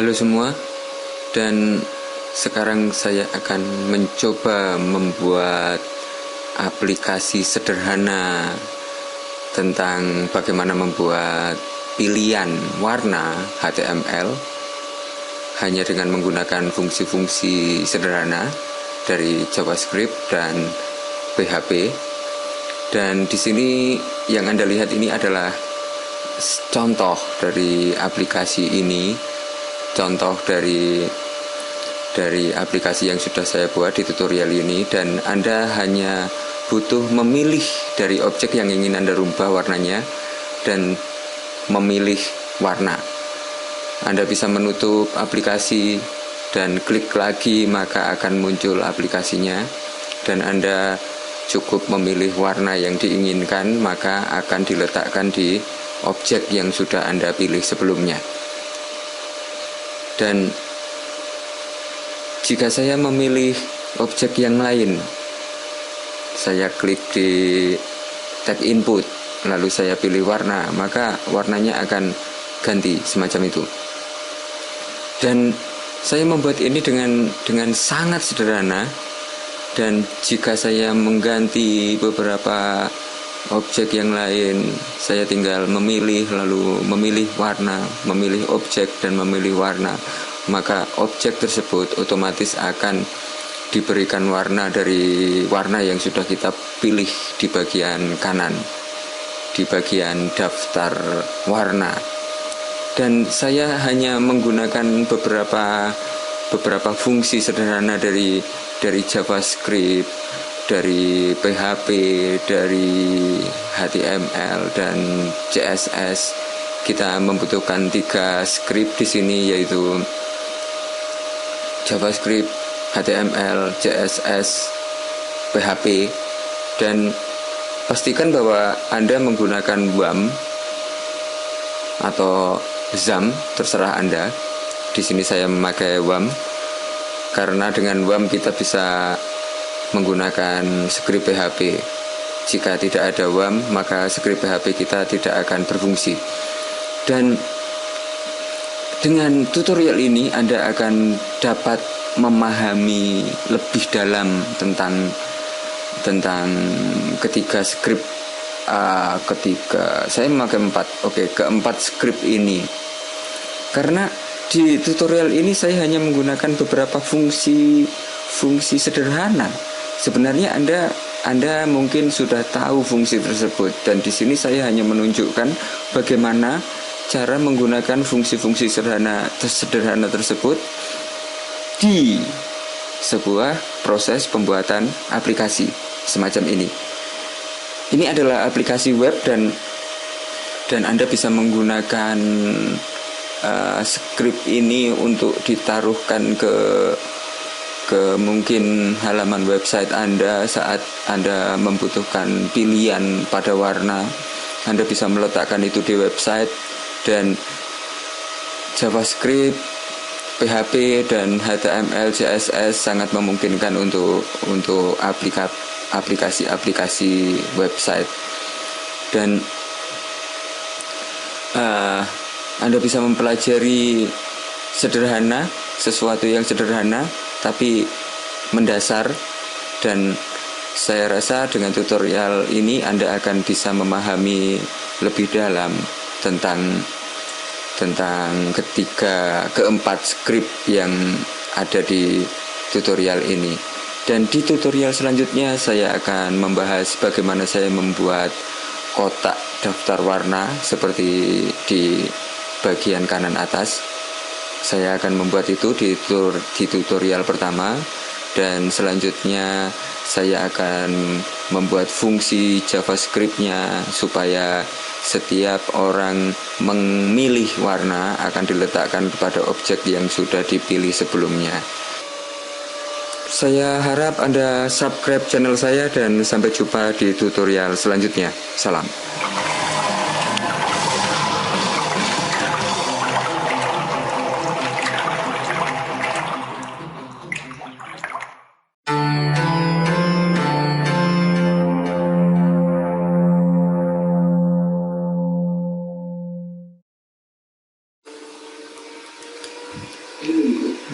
Halo semua, dan sekarang saya akan mencoba membuat aplikasi sederhana tentang bagaimana membuat pilihan warna HTML hanya dengan menggunakan fungsi-fungsi sederhana dari JavaScript dan PHP. Dan di sini yang Anda lihat ini adalah contoh dari aplikasi ini. Contoh dari aplikasi yang sudah saya buat di tutorial ini, dan Anda hanya butuh memilih dari objek yang ingin Anda rubah warnanya dan memilih warna. Anda bisa menutup aplikasi dan klik lagi, maka akan muncul aplikasinya, dan Anda cukup memilih warna yang diinginkan, maka akan diletakkan di objek yang sudah Anda pilih sebelumnya. Dan jika saya memilih objek yang lain, saya klik di tag input, lalu saya pilih warna, maka warnanya akan ganti semacam itu. Dan saya membuat ini dengan sangat sederhana. Dan jika saya mengganti beberapa objek yang lain, saya tinggal memilih, lalu memilih warna, memilih objek, dan memilih warna, maka objek tersebut otomatis akan diberikan warna dari warna yang sudah kita pilih di bagian kanan, di bagian daftar warna. Dan saya hanya menggunakan beberapa fungsi sederhana dari JavaScript, dari PHP, dari HTML dan CSS. Kita membutuhkan 3 script di sini, yaitu JavaScript, HTML, CSS, PHP. Dan pastikan bahwa Anda menggunakan WAM atau XAMPP, terserah Anda. Di sini saya memakai WAM karena dengan WAM kita bisa menggunakan script PHP. Jika tidak ada WAM, maka script PHP kita tidak akan berfungsi. Dan dengan tutorial ini Anda akan dapat memahami lebih dalam tentang ketiga script, ketika saya memakai 4. Keempat script ini. Karena di tutorial ini saya hanya menggunakan beberapa fungsi sederhana. Sebenarnya Anda mungkin sudah tahu fungsi tersebut, dan di sini saya hanya menunjukkan bagaimana cara menggunakan fungsi-fungsi sederhana tersebut di sebuah proses pembuatan aplikasi semacam ini. Ini adalah aplikasi web, dan Anda bisa menggunakan script ini untuk ditaruhkan ke mungkin halaman website Anda saat Anda membutuhkan pilihan pada warna. Anda bisa meletakkan itu di website, dan JavaScript, PHP, dan HTML, CSS sangat memungkinkan untuk aplikasi-aplikasi website. Dan Anda bisa mempelajari sesuatu yang sederhana tapi mendasar, dan saya rasa dengan tutorial ini Anda akan bisa memahami lebih dalam tentang keempat script yang ada di tutorial ini. Dan di tutorial selanjutnya saya akan membahas bagaimana saya membuat kotak daftar warna seperti di bagian kanan atas. Saya akan membuat itu di tutorial pertama, dan selanjutnya saya akan membuat fungsi JavaScript-nya supaya setiap orang memilih warna akan diletakkan kepada objek yang sudah dipilih sebelumnya. Saya harap Anda subscribe channel saya, dan sampai jumpa di tutorial selanjutnya. Salam.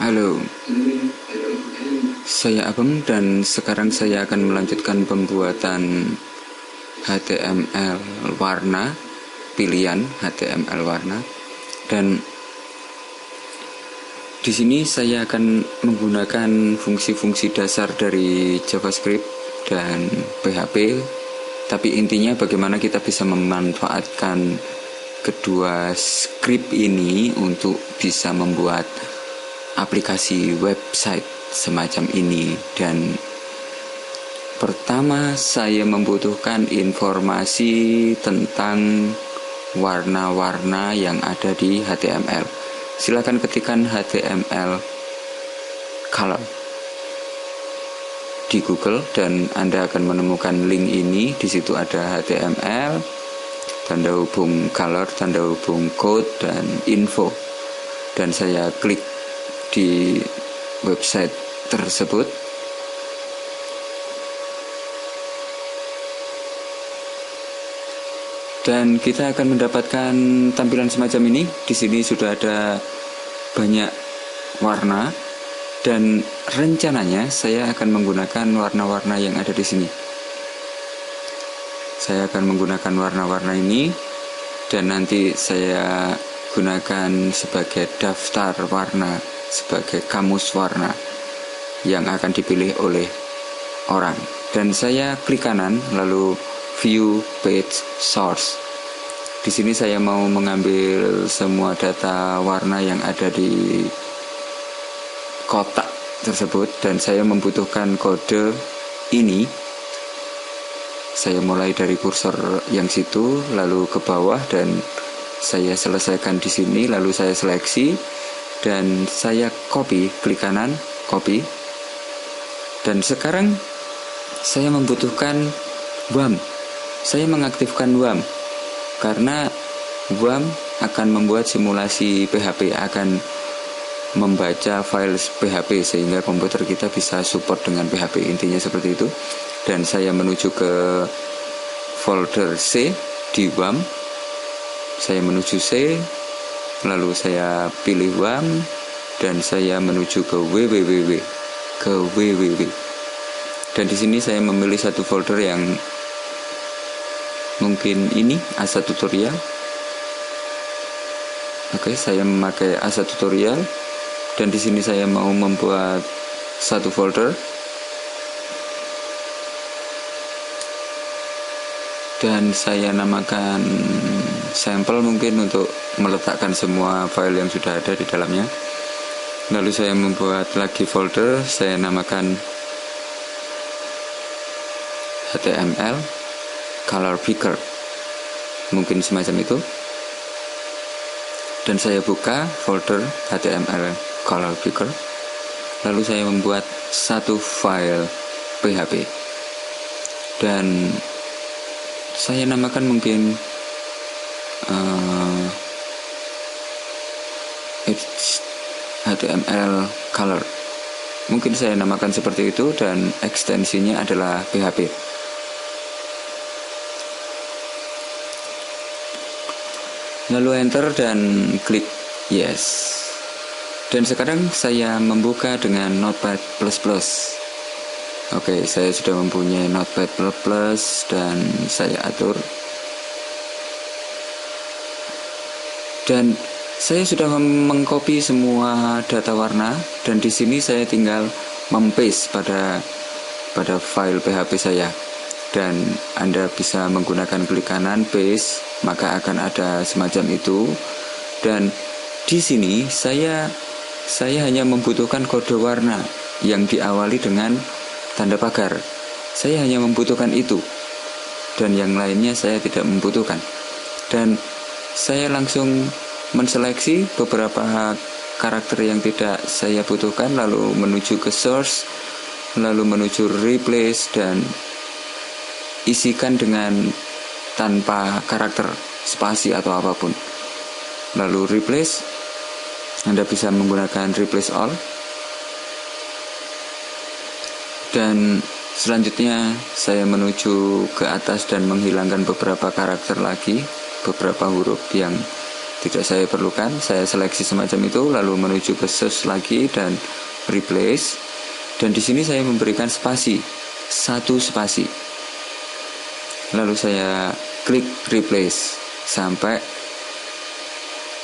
Halo, saya Abem dan sekarang saya akan melanjutkan pembuatan HTML warna, pilihan HTML warna. Dan di sini saya akan menggunakan fungsi-fungsi dasar dari JavaScript dan PHP. Tapi intinya bagaimana kita bisa memanfaatkan kedua script ini untuk bisa membuat aplikasi website semacam ini. Dan pertama saya membutuhkan informasi tentang warna-warna yang ada di HTML. Silakan ketikkan HTML color di Google dan Anda akan menemukan link ini. Di situ ada HTML, tanda hubung color, tanda hubung code, dan info. Dan saya klik di website tersebut. Dan kita akan mendapatkan tampilan semacam ini. Di sini sudah ada banyak warna dan rencananya saya akan menggunakan warna-warna yang ada di sini. Saya akan menggunakan warna-warna ini dan nanti saya gunakan sebagai daftar warna, sebagai kamus warna yang akan dipilih oleh orang. Dan saya klik kanan lalu view page source. Di sini saya mau mengambil semua data warna yang ada di kotak tersebut dan saya membutuhkan kode ini. Saya mulai dari kursor yang situ lalu ke bawah dan saya selesaikan di sini, lalu saya seleksi dan saya copy, klik kanan, copy. Dan sekarang saya membutuhkan WAM. Saya mengaktifkan WAM karena WAM akan membuat simulasi PHP, akan membaca file PHP sehingga komputer kita bisa support dengan PHP. Intinya seperti itu. Dan saya menuju ke folder C di WAM. Saya menuju C, lalu saya pilih WAM dan saya menuju ke www. Dan di sini saya memilih satu folder yang mungkin ini Asa tutorial. Oke, saya memakai Asa tutorial dan di sini saya mau membuat satu folder dan saya namakan sampel mungkin untuk meletakkan semua file yang sudah ada di dalamnya. Lalu saya membuat lagi folder, saya namakan HTML color picker, mungkin semacam itu. Dan saya buka folder HTML color picker, lalu saya membuat satu file PHP dan saya namakan mungkin HTML color, mungkin saya namakan seperti itu, dan ekstensinya adalah PHP. Lalu enter dan klik yes. Dan sekarang saya membuka dengan Notepad++. Oke, saya sudah mempunyai Notepad++ dan saya atur. Dan saya sudah mengcopy semua data warna dan di sini saya tinggal mempaste pada file PHP saya. Dan Anda bisa menggunakan klik kanan paste, maka akan ada semacam itu. Dan di sini saya hanya membutuhkan kode warna yang diawali dengan tanda pagar. Saya hanya membutuhkan itu dan yang lainnya saya tidak membutuhkan. Dan saya langsung menseleksi beberapa karakter yang tidak saya butuhkan, lalu menuju ke source, lalu menuju replace dan isikan dengan tanpa karakter, spasi atau apapun. Lalu replace, Anda bisa menggunakan replace all. Dan selanjutnya saya menuju ke atas dan menghilangkan beberapa karakter lagi, beberapa huruf yang tidak saya perlukan, saya seleksi semacam itu, lalu menuju ke source lagi dan replace. Dan di sini saya memberikan spasi, 1 spasi. Lalu saya klik replace sampai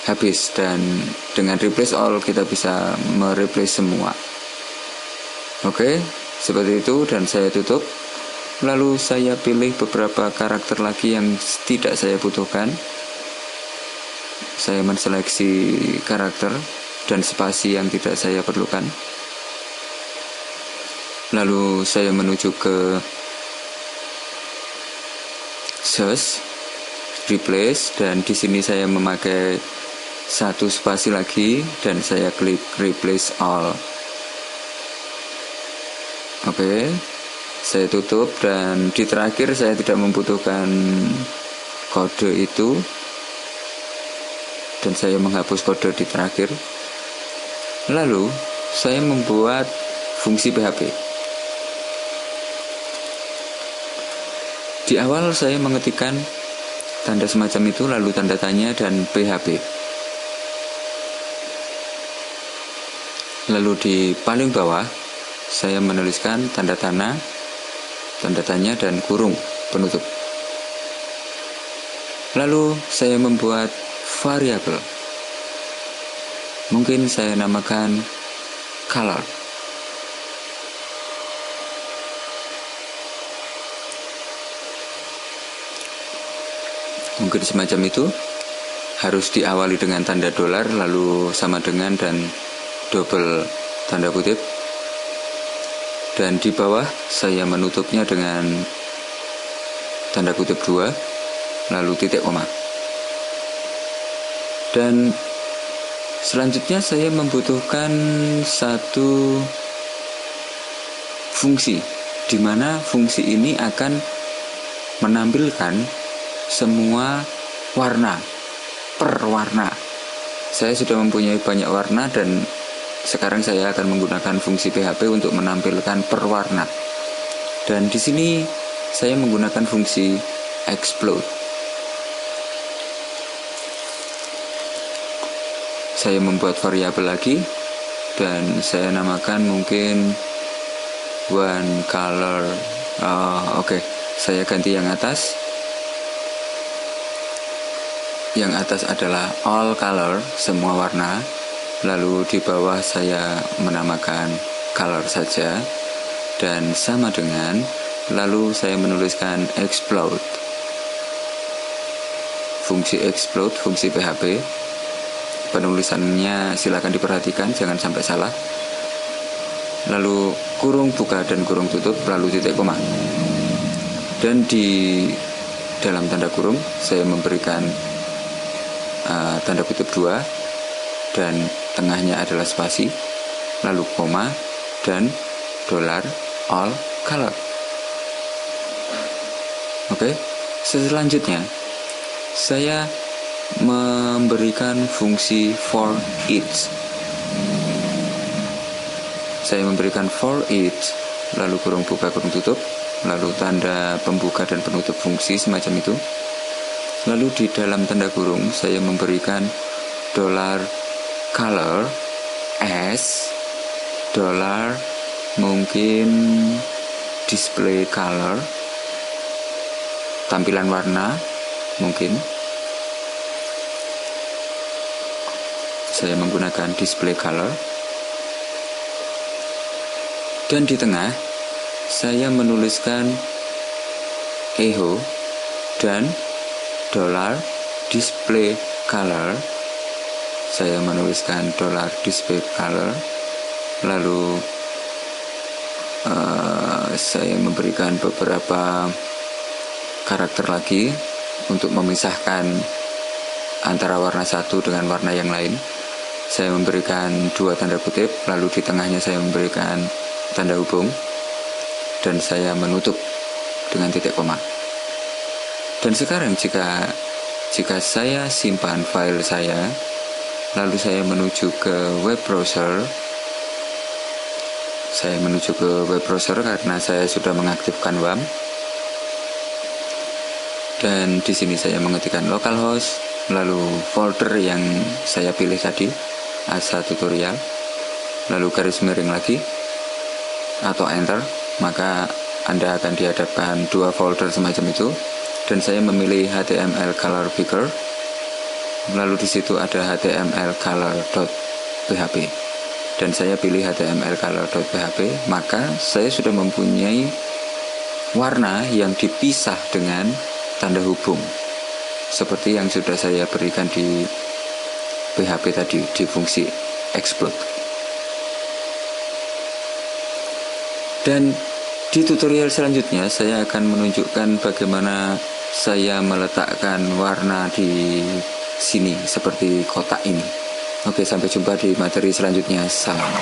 habis, dan dengan replace all kita bisa mereplace semua. Oke, seperti itu, dan saya tutup. Lalu saya pilih beberapa karakter lagi yang tidak saya butuhkan. Saya menseleksi karakter dan spasi yang tidak saya perlukan. Lalu saya menuju ke source, replace, dan di sini saya memakai 1 spasi lagi dan saya klik replace all. Oke, saya tutup, dan di terakhir saya tidak membutuhkan kode itu dan saya menghapus kode di terakhir. Lalu saya membuat fungsi PHP. Di awal saya mengetikkan tanda semacam itu, lalu tanda tanya dan PHP. Lalu di paling bawah saya menuliskan tanda tanya dan kurung penutup. Lalu saya membuat variabel. Mungkin saya namakan color. Mungkin semacam itu. Harus diawali dengan tanda dolar, lalu sama dengan dan double tanda kutip. Dan di bawah saya menutupnya dengan tanda kutip 2, lalu titik koma. Dan selanjutnya saya membutuhkan 1 fungsi, di mana fungsi ini akan menampilkan semua warna per warna. Saya sudah mempunyai banyak warna dan sekarang saya akan menggunakan fungsi PHP untuk menampilkan per warna. Dan di sini saya menggunakan fungsi explode. Saya membuat variabel lagi dan saya namakan mungkin one color. Oke. Saya ganti yang atas. Yang atas adalah all color, semua warna. Lalu di bawah saya menamakan color saja dan sama dengan, lalu saya menuliskan explode. Fungsi explode, fungsi PHP. Penulisannya silakan diperhatikan, jangan sampai salah. Lalu kurung buka dan kurung tutup, lalu titik koma. Dan di dalam tanda kurung saya memberikan tanda kutip 2 dan tengahnya adalah spasi, lalu koma dan dolar all color. Oke, selanjutnya saya memberikan fungsi for each. Saya memberikan for each, lalu kurung buka kurung tutup, lalu tanda pembuka dan penutup fungsi semacam itu. Lalu di dalam tanda kurung saya memberikan dollar color as dollar mungkin display color, tampilan warna mungkin. Saya menggunakan display color. Dan di tengah saya menuliskan echo dan dollar display color. Saya menuliskan dollar display color. Lalu saya memberikan beberapa karakter lagi untuk memisahkan antara warna satu dengan warna yang lain. Saya memberikan 2 tanda kutip, lalu di tengahnya saya memberikan tanda hubung dan saya menutup dengan titik koma. Dan sekarang jika saya simpan file saya, lalu saya menuju ke web browser. Saya menuju ke web browser karena saya sudah mengaktifkan WAM. Dan di sini saya mengetikkan localhost lalu folder yang saya pilih tadi, Asa Tutorial, lalu garis miring lagi atau enter, maka Anda akan dihadapkan dua folder semacam itu. Dan saya memilih HTML color picker, lalu di situ ada HTML color.php, dan saya pilih HTML color.php, maka saya sudah mempunyai warna yang dipisah dengan tanda hubung seperti yang sudah saya berikan di PHP tadi, di fungsi explode. Dan di tutorial selanjutnya saya akan menunjukkan bagaimana saya meletakkan warna di sini seperti kotak ini. Oke, sampai jumpa di materi selanjutnya. Salam.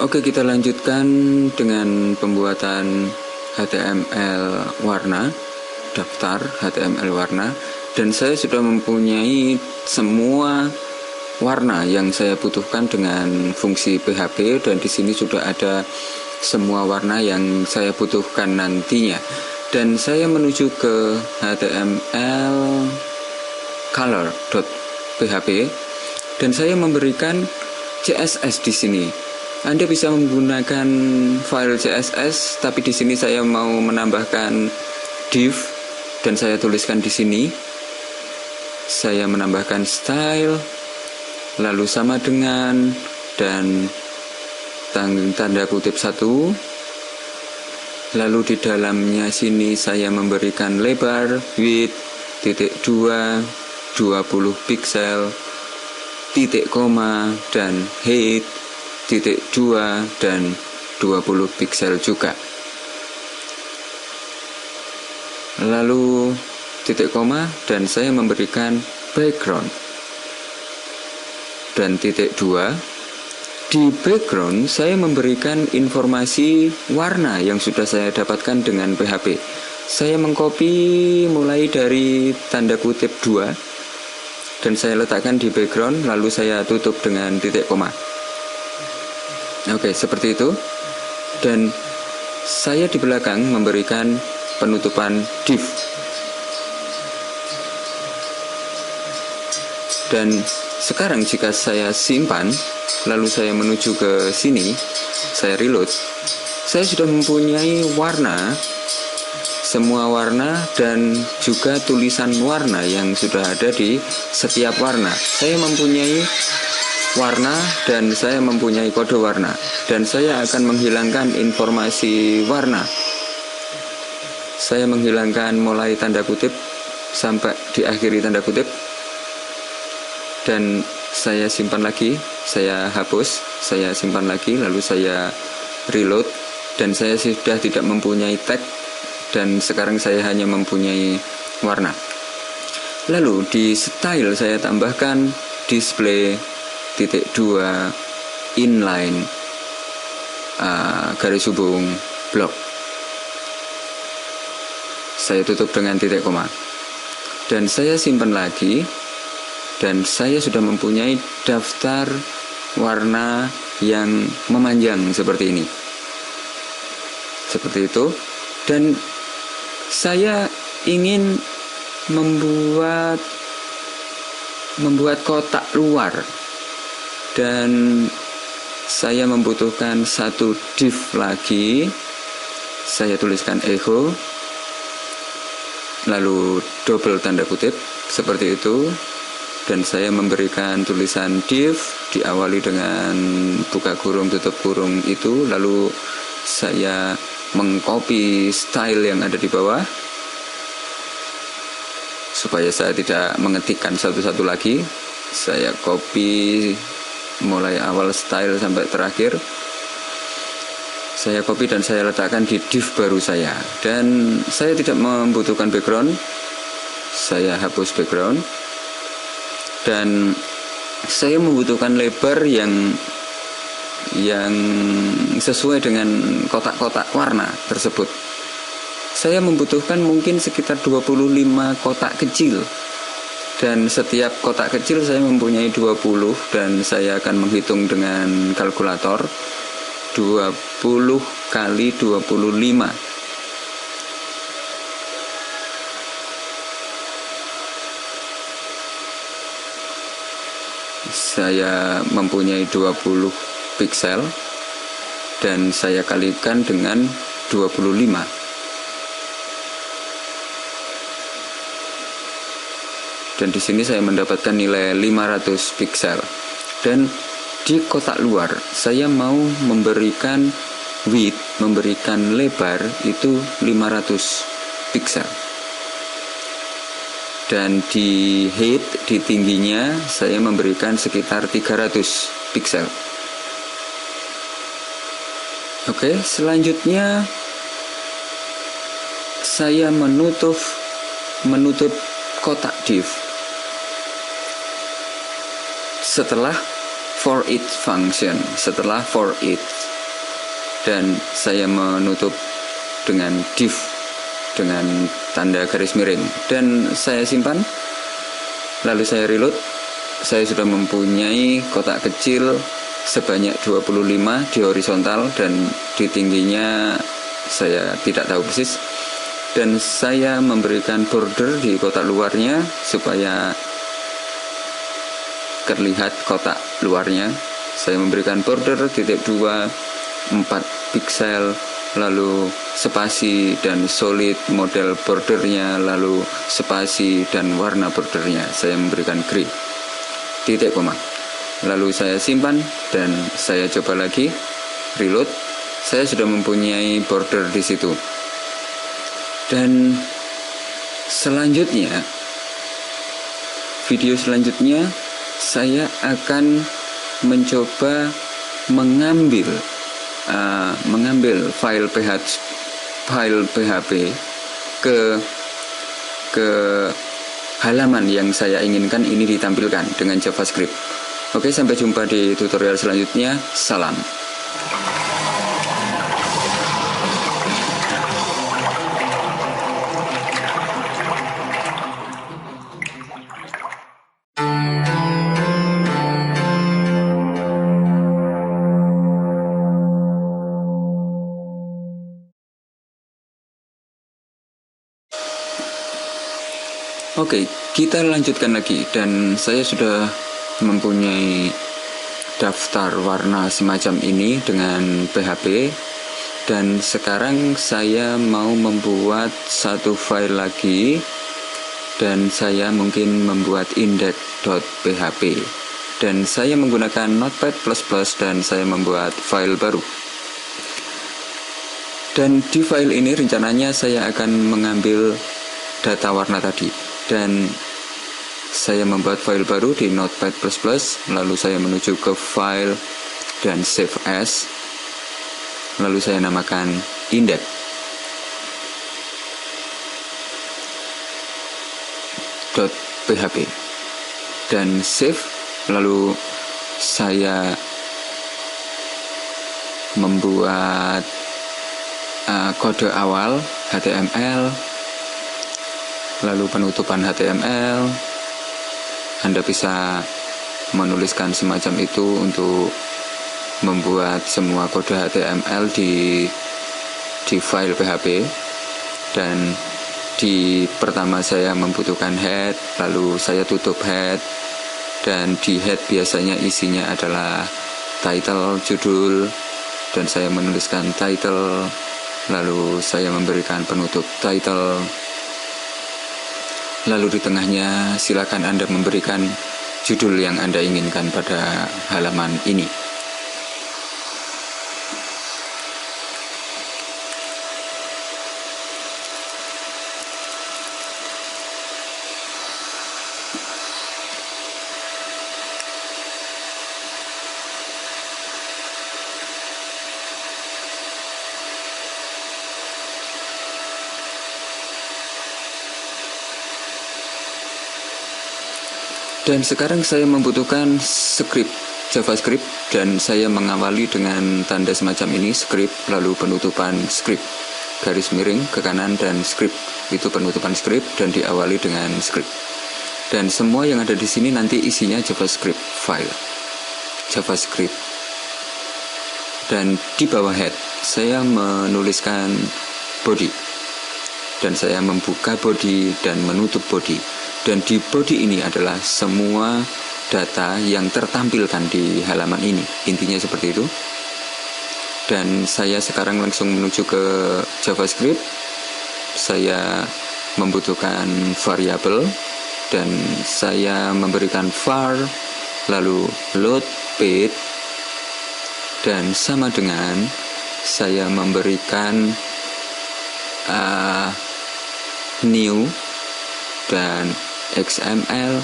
Oke, kita lanjutkan dengan pembuatan HTML warna, daftar HTML warna, dan saya sudah mempunyai semua warna yang saya butuhkan dengan fungsi PHP, dan di sini sudah ada semua warna yang saya butuhkan nantinya. Dan saya menuju ke HTML color.php dan saya memberikan CSS di sini. Anda bisa menggunakan file CSS, tapi di sini saya mau menambahkan div dan saya tuliskan di sini. Saya menambahkan style, lalu sama dengan, dan tanda kutip 1. Lalu di dalamnya sini saya memberikan lebar, width, titik 2, 20 pixel, titik koma, dan height, titik 2 dan 20 pixel juga. Lalu titik koma, dan saya memberikan background dan titik 2. Di background saya memberikan informasi warna yang sudah saya dapatkan dengan PHP. Saya mengcopy mulai dari tanda kutip 2 dan saya letakkan di background, lalu saya tutup dengan titik koma. Oke, seperti itu. Dan saya di belakang memberikan penutupan div. Dan sekarang jika saya simpan, lalu saya menuju ke sini, saya reload, saya sudah mempunyai warna, semua warna, dan juga tulisan warna yang sudah ada di setiap warna. Saya mempunyai warna dan saya mempunyai kode warna, dan saya akan menghilangkan informasi warna. Saya menghilangkan mulai tanda kutip sampai diakhiri tanda kutip, dan saya simpan lagi, saya hapus, saya simpan lagi, lalu saya reload, dan saya sudah tidak mempunyai tag, dan sekarang saya hanya mempunyai warna. Lalu di style saya tambahkan display titik 2 inline garis hubung blok. Saya tutup dengan titik koma dan saya simpan lagi, dan saya sudah mempunyai daftar warna yang memanjang seperti ini, seperti itu. Dan saya ingin membuat kotak luar, dan saya membutuhkan satu div lagi. Saya tuliskan echo, lalu double tanda kutip seperti itu, dan saya memberikan tulisan div diawali dengan buka kurung tutup kurung itu. Lalu saya mengcopy style yang ada di bawah supaya saya tidak mengetikkan satu-satu lagi. Saya copy mulai awal style sampai terakhir, saya copy dan saya letakkan di div baru saya. Dan saya tidak membutuhkan background, saya hapus background, dan saya membutuhkan lebar yang sesuai dengan kotak-kotak warna tersebut. saya membutuhkan mungkin sekitar 25 kotak kecil. Dan setiap kotak kecil saya mempunyai 20, dan saya akan menghitung dengan kalkulator. 20 kali 25. Saya mempunyai 20 piksel dan saya kalikan dengan 25. Dan di sini saya mendapatkan nilai 500 piksel. Dan di kotak luar saya mau memberikan width, memberikan lebar itu 500 piksel. Dan di height, di tingginya saya memberikan sekitar 300 piksel. Oke, selanjutnya saya menutup kotak div. Setelah for each function, setelah for each, dan saya menutup dengan div dengan tanda garis miring, dan saya simpan. Lalu saya reload. Saya sudah mempunyai kotak kecil sebanyak 25 di horizontal, dan di tingginya saya tidak tahu persis. Dan saya memberikan border di kotak luarnya supaya terlihat kotak luarnya. Saya memberikan border titik 2, 4 piksel, lalu spasi dan solid model bordernya, lalu spasi dan warna bordernya. Saya memberikan grid, titik koma. Lalu saya simpan dan saya coba lagi reload. Saya sudah mempunyai border di situ. Dan selanjutnya, video selanjutnya saya akan mencoba mengambil file PHP ke halaman yang saya inginkan ini ditampilkan dengan JavaScript. Oke, sampai jumpa di tutorial selanjutnya. Salam. Oke, kita lanjutkan lagi, dan saya sudah mempunyai daftar warna semacam ini dengan PHP, dan sekarang saya mau membuat satu file lagi, dan saya mungkin membuat index.php, dan saya menggunakan Notepad++, dan saya membuat file baru. Dan di file ini rencananya saya akan mengambil data warna tadi, dan saya membuat file baru di Notepad++, lalu saya menuju ke file dan save as, lalu saya namakan index.php dan save. Lalu saya membuat kode awal HTML, lalu penutupan HTML. Anda bisa menuliskan semacam itu untuk membuat semua kode HTML di file PHP. Dan di pertama saya membutuhkan head, lalu saya tutup head, dan di head biasanya isinya adalah title, judul, dan saya menuliskan title, lalu saya memberikan penutup title. Lalu di tengahnya silakan Anda memberikan judul yang Anda inginkan pada halaman ini. Dan sekarang saya membutuhkan script JavaScript, dan saya mengawali dengan tanda semacam ini, script, lalu penutupan script. garis miring ke kanan dan script. Itu penutupan script dan diawali dengan script. Dan semua yang ada di sini nanti isinya JavaScript file. JavaScript. Dan di bawah head saya menuliskan body. Dan saya membuka body dan menutup body. Dan di body ini adalah semua data yang tertampilkan di halaman ini. Intinya seperti itu. Dan saya sekarang langsung menuju ke JavaScript. Saya membutuhkan variabel dan saya memberikan var lalu load page dan sama dengan saya memberikan new dan XML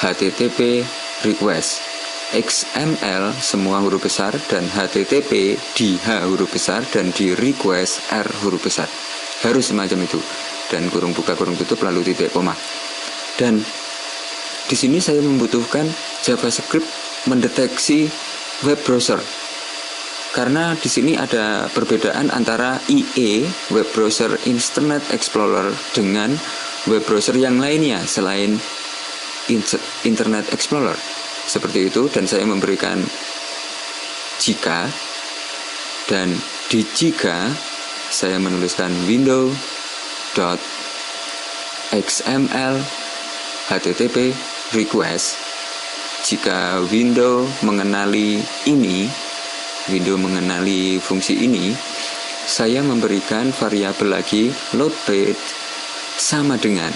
HTTP request. XML semua huruf besar dan HTTP di H huruf besar dan di request R huruf besar. Harus semacam itu. Dan kurung buka kurung tutup lalu titik koma. Dan di sini saya membutuhkan JavaScript mendeteksi web browser. Karena di sini ada perbedaan antara IE, web browser Internet Explorer, dengan web browser yang lainnya selain Internet Explorer. Seperti itu, dan saya memberikan jika, dan di jika saya menuliskan window.xml http request. Jika window mengenali ini, window mengenali fungsi ini, saya memberikan variabel lagi load page sama dengan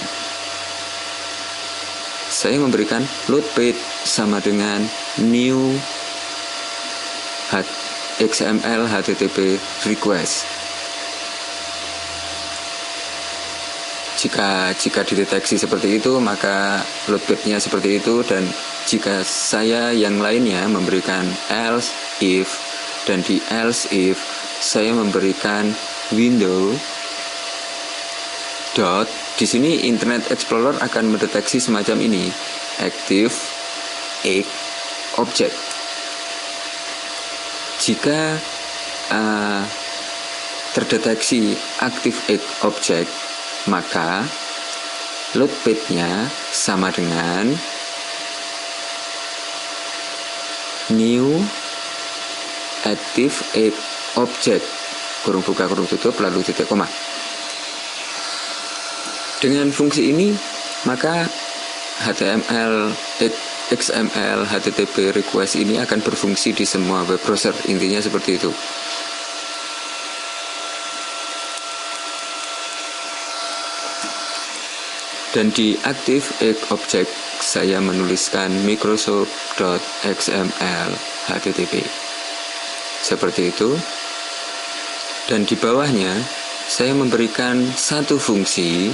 saya memberikan load page sama dengan new XML HTTP request. Jika dideteksi seperti itu, maka load page-nya seperti itu. Dan jika saya yang lainnya memberikan else if, dan di else if saya memberikan window dot, di sini Internet Explorer akan mendeteksi semacam ini, active egg object. Jika terdeteksi active egg object, maka load page-nya sama dengan new active egg object, kurung buka kurung tutup lalu titik koma. Dengan fungsi ini, maka HTML, XML, HTTP request ini akan berfungsi di semua web browser. Intinya seperti itu. Dan di active egg object, saya menuliskan Microsoft.xml HTTP. Seperti itu. Dan di bawahnya, saya memberikan satu fungsi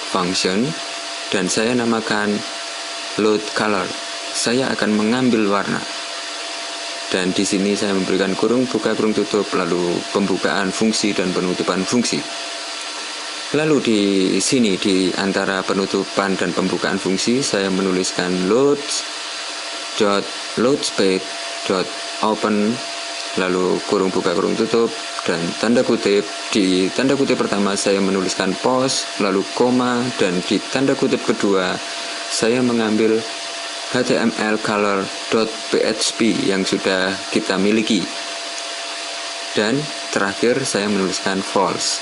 function dan saya namakan load color. Saya akan mengambil warna. Dan di sini saya memberikan kurung buka kurung tutup lalu pembukaan fungsi dan penutupan fungsi. Lalu di sini di antara penutupan dan pembukaan fungsi saya menuliskan loadspace.open lalu kurung buka kurung tutup dan tanda kutip. Di tanda kutip pertama saya menuliskan pause lalu koma, dan di tanda kutip kedua saya mengambil HTML color.php yang sudah kita miliki, dan terakhir saya menuliskan false.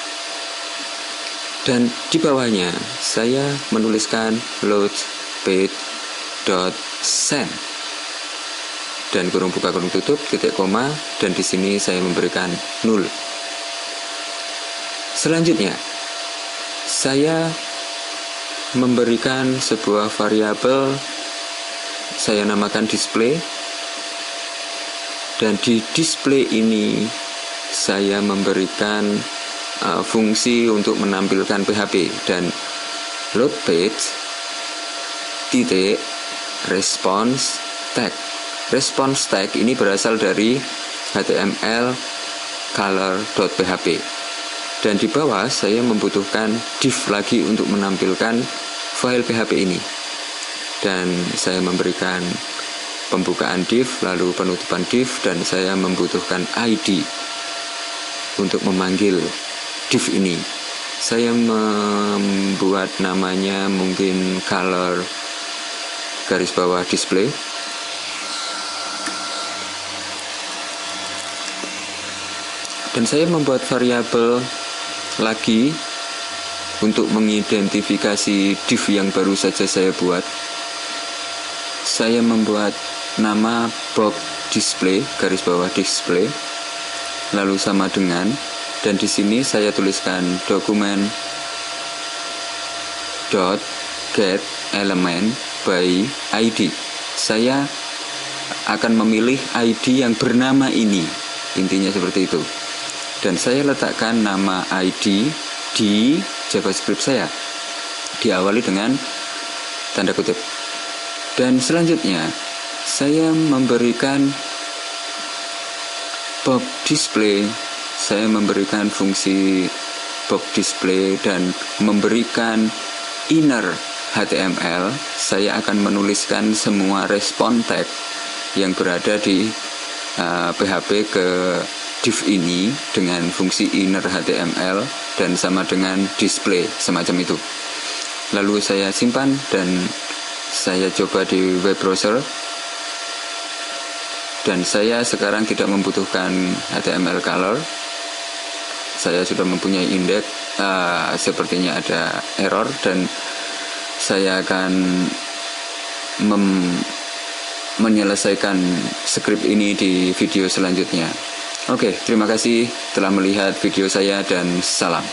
Dan di bawahnya saya menuliskan load page.send dan kurung buka kurung tutup titik koma, dan di sini saya memberikan null. Selanjutnya saya memberikan sebuah variabel, saya namakan display, dan di display ini saya memberikan fungsi untuk menampilkan PHP, dan load page titik response tag. Response tag ini berasal dari HTML color.php. Dan di bawah saya membutuhkan div lagi untuk menampilkan file PHP ini. Dan saya memberikan pembukaan div lalu penutupan div, dan saya membutuhkan ID. untuk memanggil div ini. Saya membuat namanya mungkin color garis bawah display. Dan saya membuat variabel lagi untuk mengidentifikasi div yang baru saja saya buat. Saya membuat nama box display garis bawah display, lalu sama dengan, dan di sini saya tuliskan dokumen dot get element by ID. Saya akan memilih ID yang bernama ini, intinya seperti itu. Dan saya letakkan nama ID di JavaScript saya, diawali dengan tanda kutip. Dan selanjutnya saya memberikan box display, saya memberikan fungsi box display dan memberikan inner HTML. Saya akan menuliskan semua respon tag yang berada di PHP ke div ini dengan fungsi inner HTML dan sama dengan display, semacam itu. Lalu saya simpan dan saya coba di web browser. Dan saya sekarang tidak membutuhkan HTML color. Saya sudah mempunyai indeks. Sepertinya ada error dan saya akan menyelesaikan script ini di video selanjutnya. Oke, terima kasih telah melihat video saya dan salam.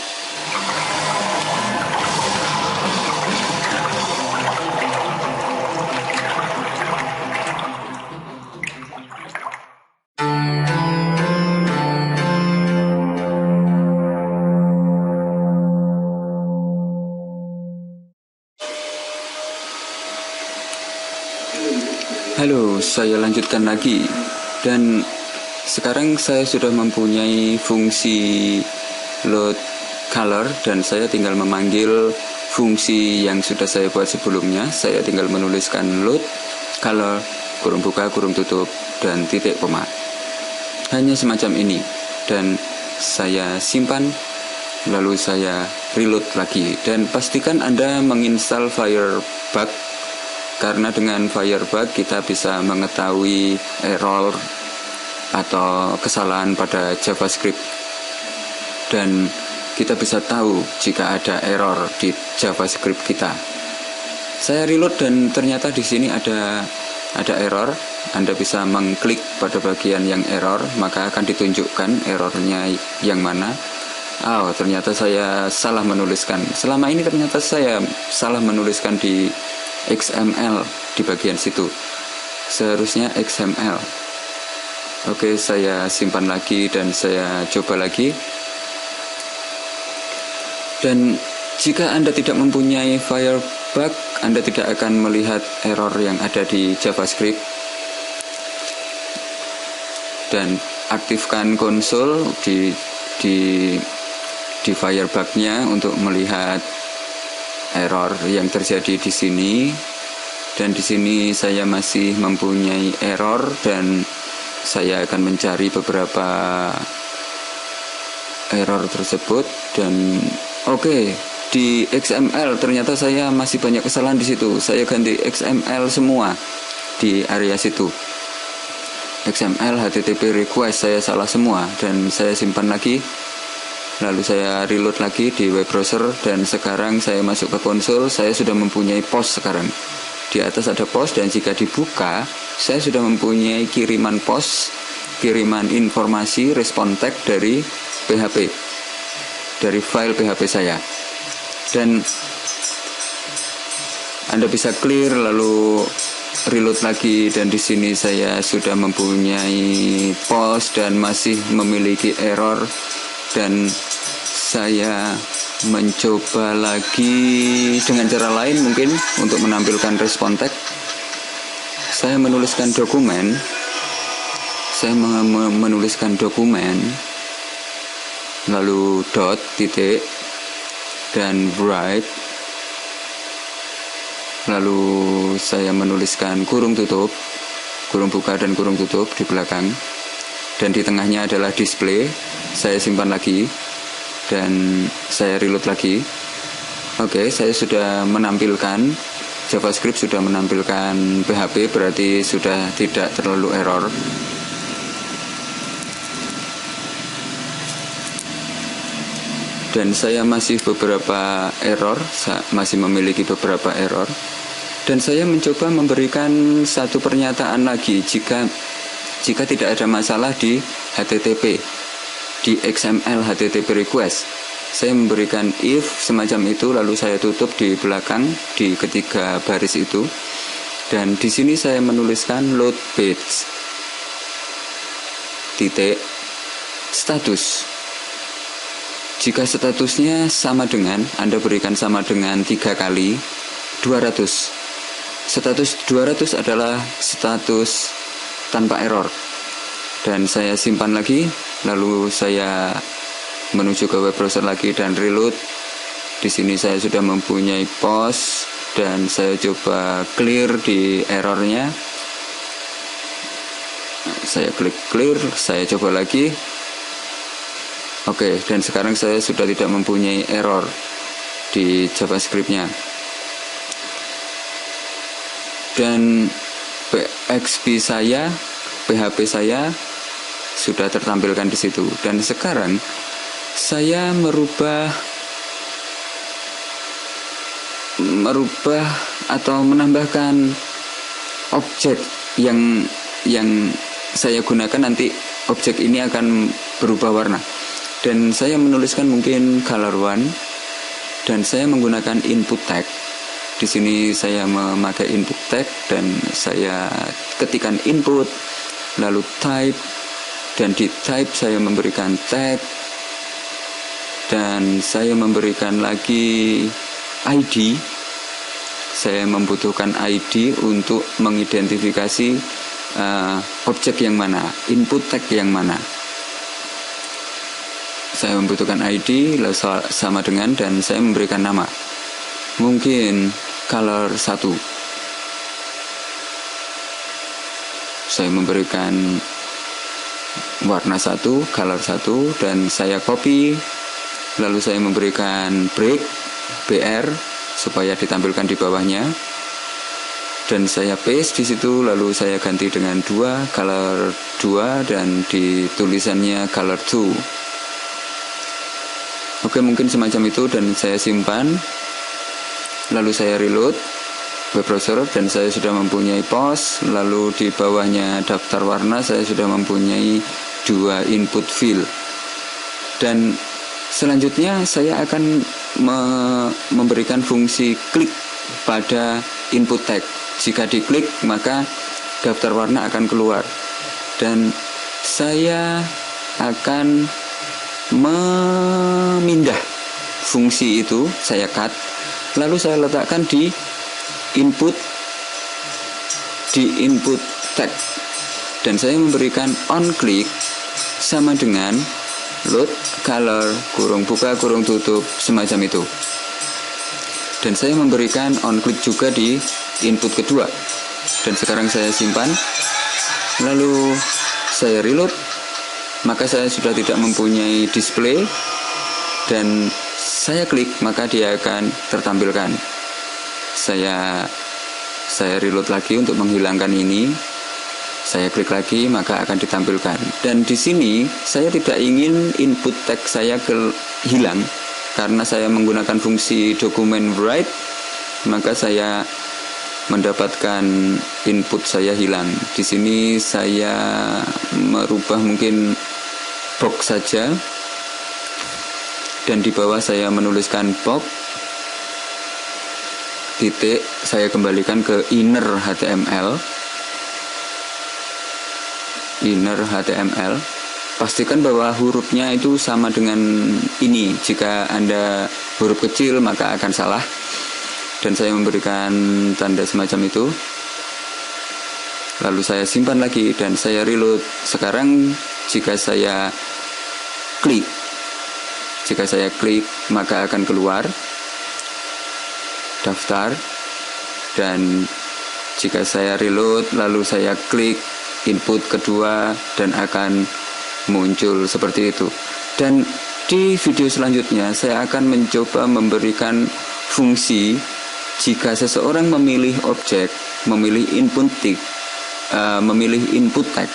Halo, saya lanjutkan lagi. Dan sekarang saya sudah mempunyai fungsi load color dan saya tinggal memanggil fungsi yang sudah saya buat sebelumnya. Saya tinggal menuliskan load color kurung buka kurung tutup dan titik koma. Hanya semacam ini. Dan saya simpan, lalu saya reload lagi. Dan pastikan Anda menginstal Firebug, karena dengan Firebug kita bisa mengetahui error atau kesalahan pada JavaScript, dan kita bisa tahu jika ada error di JavaScript kita. Saya reload dan ternyata di sini ada error. Anda bisa mengklik pada bagian yang error, maka akan ditunjukkan errornya yang mana. Ternyata saya salah menuliskan. Selama ini ternyata saya salah menuliskan di XML di bagian situ. Seharusnya XML. Oke, saya simpan lagi dan saya coba lagi. Dan jika Anda tidak mempunyai Firebug, Anda tidak akan melihat error yang ada di JavaScript. Dan aktifkan konsol di Firebug-nya untuk melihat error yang terjadi di sini. Dan di sini saya masih mempunyai error dan saya akan mencari beberapa error tersebut. Dan oke, di XML ternyata saya masih banyak kesalahan di situ. Saya ganti XML semua di area situ. XML HTTP request saya salah semua dan saya simpan lagi. Lalu saya reload lagi di web browser dan sekarang saya masuk ke konsol. Saya sudah mempunyai post sekarang. Di atas ada post dan jika dibuka, saya sudah mempunyai kiriman post, kiriman informasi respon tag dari PHP, dari file PHP saya. Dan Anda bisa clear lalu reload lagi dan di sini saya sudah mempunyai post dan masih memiliki error. Dan saya mencoba lagi dengan cara lain mungkin untuk menampilkan respon tag. Saya menuliskan dokumen. Saya menuliskan dokumen, lalu dot, titik, dan write. Lalu saya menuliskan kurung tutup, kurung buka dan kurung tutup di belakang. dan di tengahnya adalah display. Saya simpan lagi dan saya reload lagi. Oke, saya sudah menampilkan JavaScript, sudah menampilkan PHP, berarti sudah tidak terlalu error. Dan saya masih masih memiliki beberapa error. Dan saya mencoba memberikan satu pernyataan lagi jika tidak ada masalah di HTTP, di XML HTTP request. Saya memberikan if semacam itu, lalu saya tutup di belakang di ketiga baris itu. Dan di sini saya menuliskan load page titik status. Jika statusnya sama dengan, Anda berikan sama dengan 3 kali 200. Status 200 adalah status tanpa error. Dan saya simpan lagi, lalu saya menuju ke web browser lagi dan reload. Di sini saya sudah mempunyai pause dan saya coba clear di errornya. Saya klik clear, saya coba lagi. Oke, dan sekarang saya sudah tidak mempunyai error di JavaScript-nya. Dan PHP saya sudah tertampilkan di situ. Dan sekarang saya merubah atau menambahkan objek yang saya gunakan. Nanti objek ini akan berubah warna. Dan saya menuliskan mungkin color one, dan saya menggunakan input tag. Di sini saya memakai input tag dan saya ketikkan input, lalu type, dan di type saya memberikan tag, dan saya memberikan lagi ID. Saya membutuhkan ID untuk mengidentifikasi objek yang mana, input tag yang mana. Saya membutuhkan ID lalu sama dengan, dan saya memberikan nama. Mungkin color 1. Saya memberikan warna 1, color 1, dan saya copy. Lalu saya memberikan break BR supaya ditampilkan di bawahnya. Dan saya paste di situ, lalu saya ganti dengan 2, color 2, dan di tulisannya color 2. Oke, mungkin semacam itu, dan saya simpan. Lalu saya reload web browser dan saya sudah mempunyai pause. Lalu di bawahnya daftar warna saya sudah mempunyai 2 input field. Dan selanjutnya saya akan memberikan fungsi klik pada input tag. Jika diklik maka daftar warna akan keluar. Dan saya akan memindah fungsi itu, saya cut, lalu saya letakkan di input tag, dan saya memberikan on click sama dengan load color kurung buka kurung tutup semacam itu. Dan saya memberikan on click juga di input kedua. Dan sekarang saya simpan, lalu saya reload. Maka saya sudah tidak mempunyai display, dan saya klik maka dia akan tertampilkan. Saya reload lagi untuk menghilangkan ini. Saya klik lagi maka akan ditampilkan. Dan di sini saya tidak ingin input tag saya hilang, karena saya menggunakan fungsi dokumen write, maka saya mendapatkan input saya hilang. Di sini saya merubah mungkin box saja, dan di bawah saya menuliskan box titik, saya kembalikan ke inner HTML. Pastikan bahwa hurufnya itu sama dengan ini. Jika Anda huruf kecil maka akan salah. Dan saya memberikan tanda semacam itu. Lalu saya simpan lagi dan saya reload. Sekarang jika saya klik maka akan keluar daftar. Dan jika saya reload lalu saya klik input kedua, dan akan muncul seperti itu. Dan di video selanjutnya saya akan mencoba memberikan fungsi jika seseorang memilih objek, memilih input tag,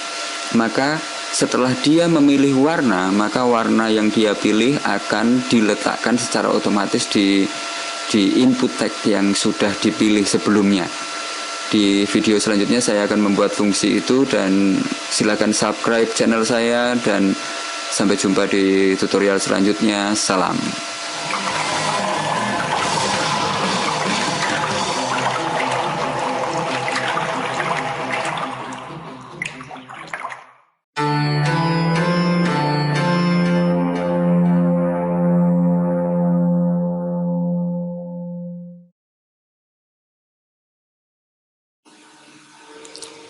maka setelah dia memilih warna, maka warna yang dia pilih akan diletakkan secara otomatis di input tag yang sudah dipilih sebelumnya. Di video selanjutnya saya akan membuat fungsi itu, dan silakan subscribe channel saya, dan sampai jumpa di tutorial selanjutnya. Salam.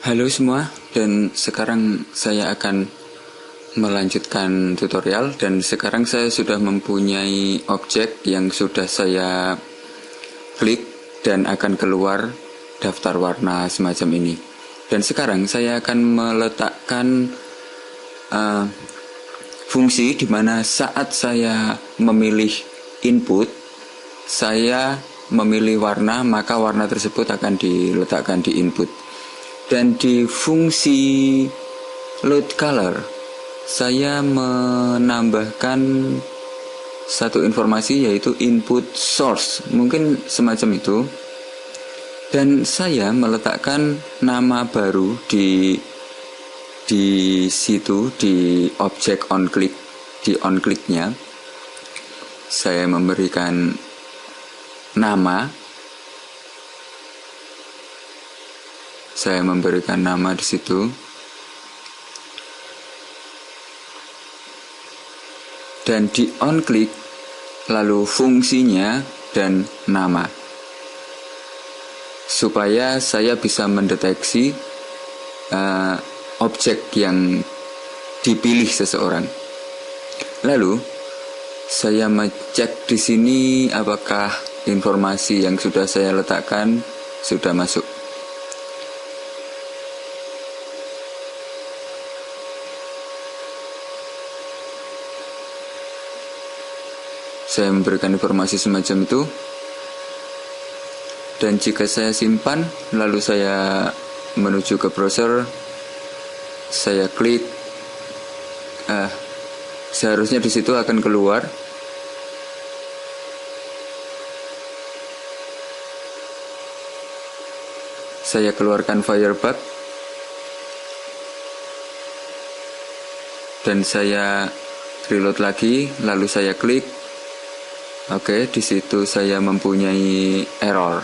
Halo semua, dan sekarang saya akan melanjutkan tutorial. Dan sekarang saya sudah mempunyai objek yang sudah saya klik dan akan keluar daftar warna semacam ini. Dan sekarang saya akan meletakkan fungsi di mana saat saya memilih input, saya memilih warna, maka warna tersebut akan diletakkan di input. Dan di fungsi load color, saya menambahkan satu informasi, yaitu input source, mungkin semacam itu. Dan saya meletakkan nama baru di situ, di objek on click, di on clicknya. Saya memberikan nama. Saya memberikan nama di situ. Dan di on click, lalu fungsinya dan nama. Supaya saya bisa mendeteksi objek yang dipilih seseorang. Lalu saya mengecek di sini apakah informasi yang sudah saya letakkan sudah masuk. Saya memberikan informasi semacam itu. Dan jika saya simpan, lalu saya menuju ke browser, saya klik, seharusnya di situ akan keluar. Saya keluarkan Firebug dan saya reload lagi, lalu saya klik. Oke, di situ saya mempunyai error.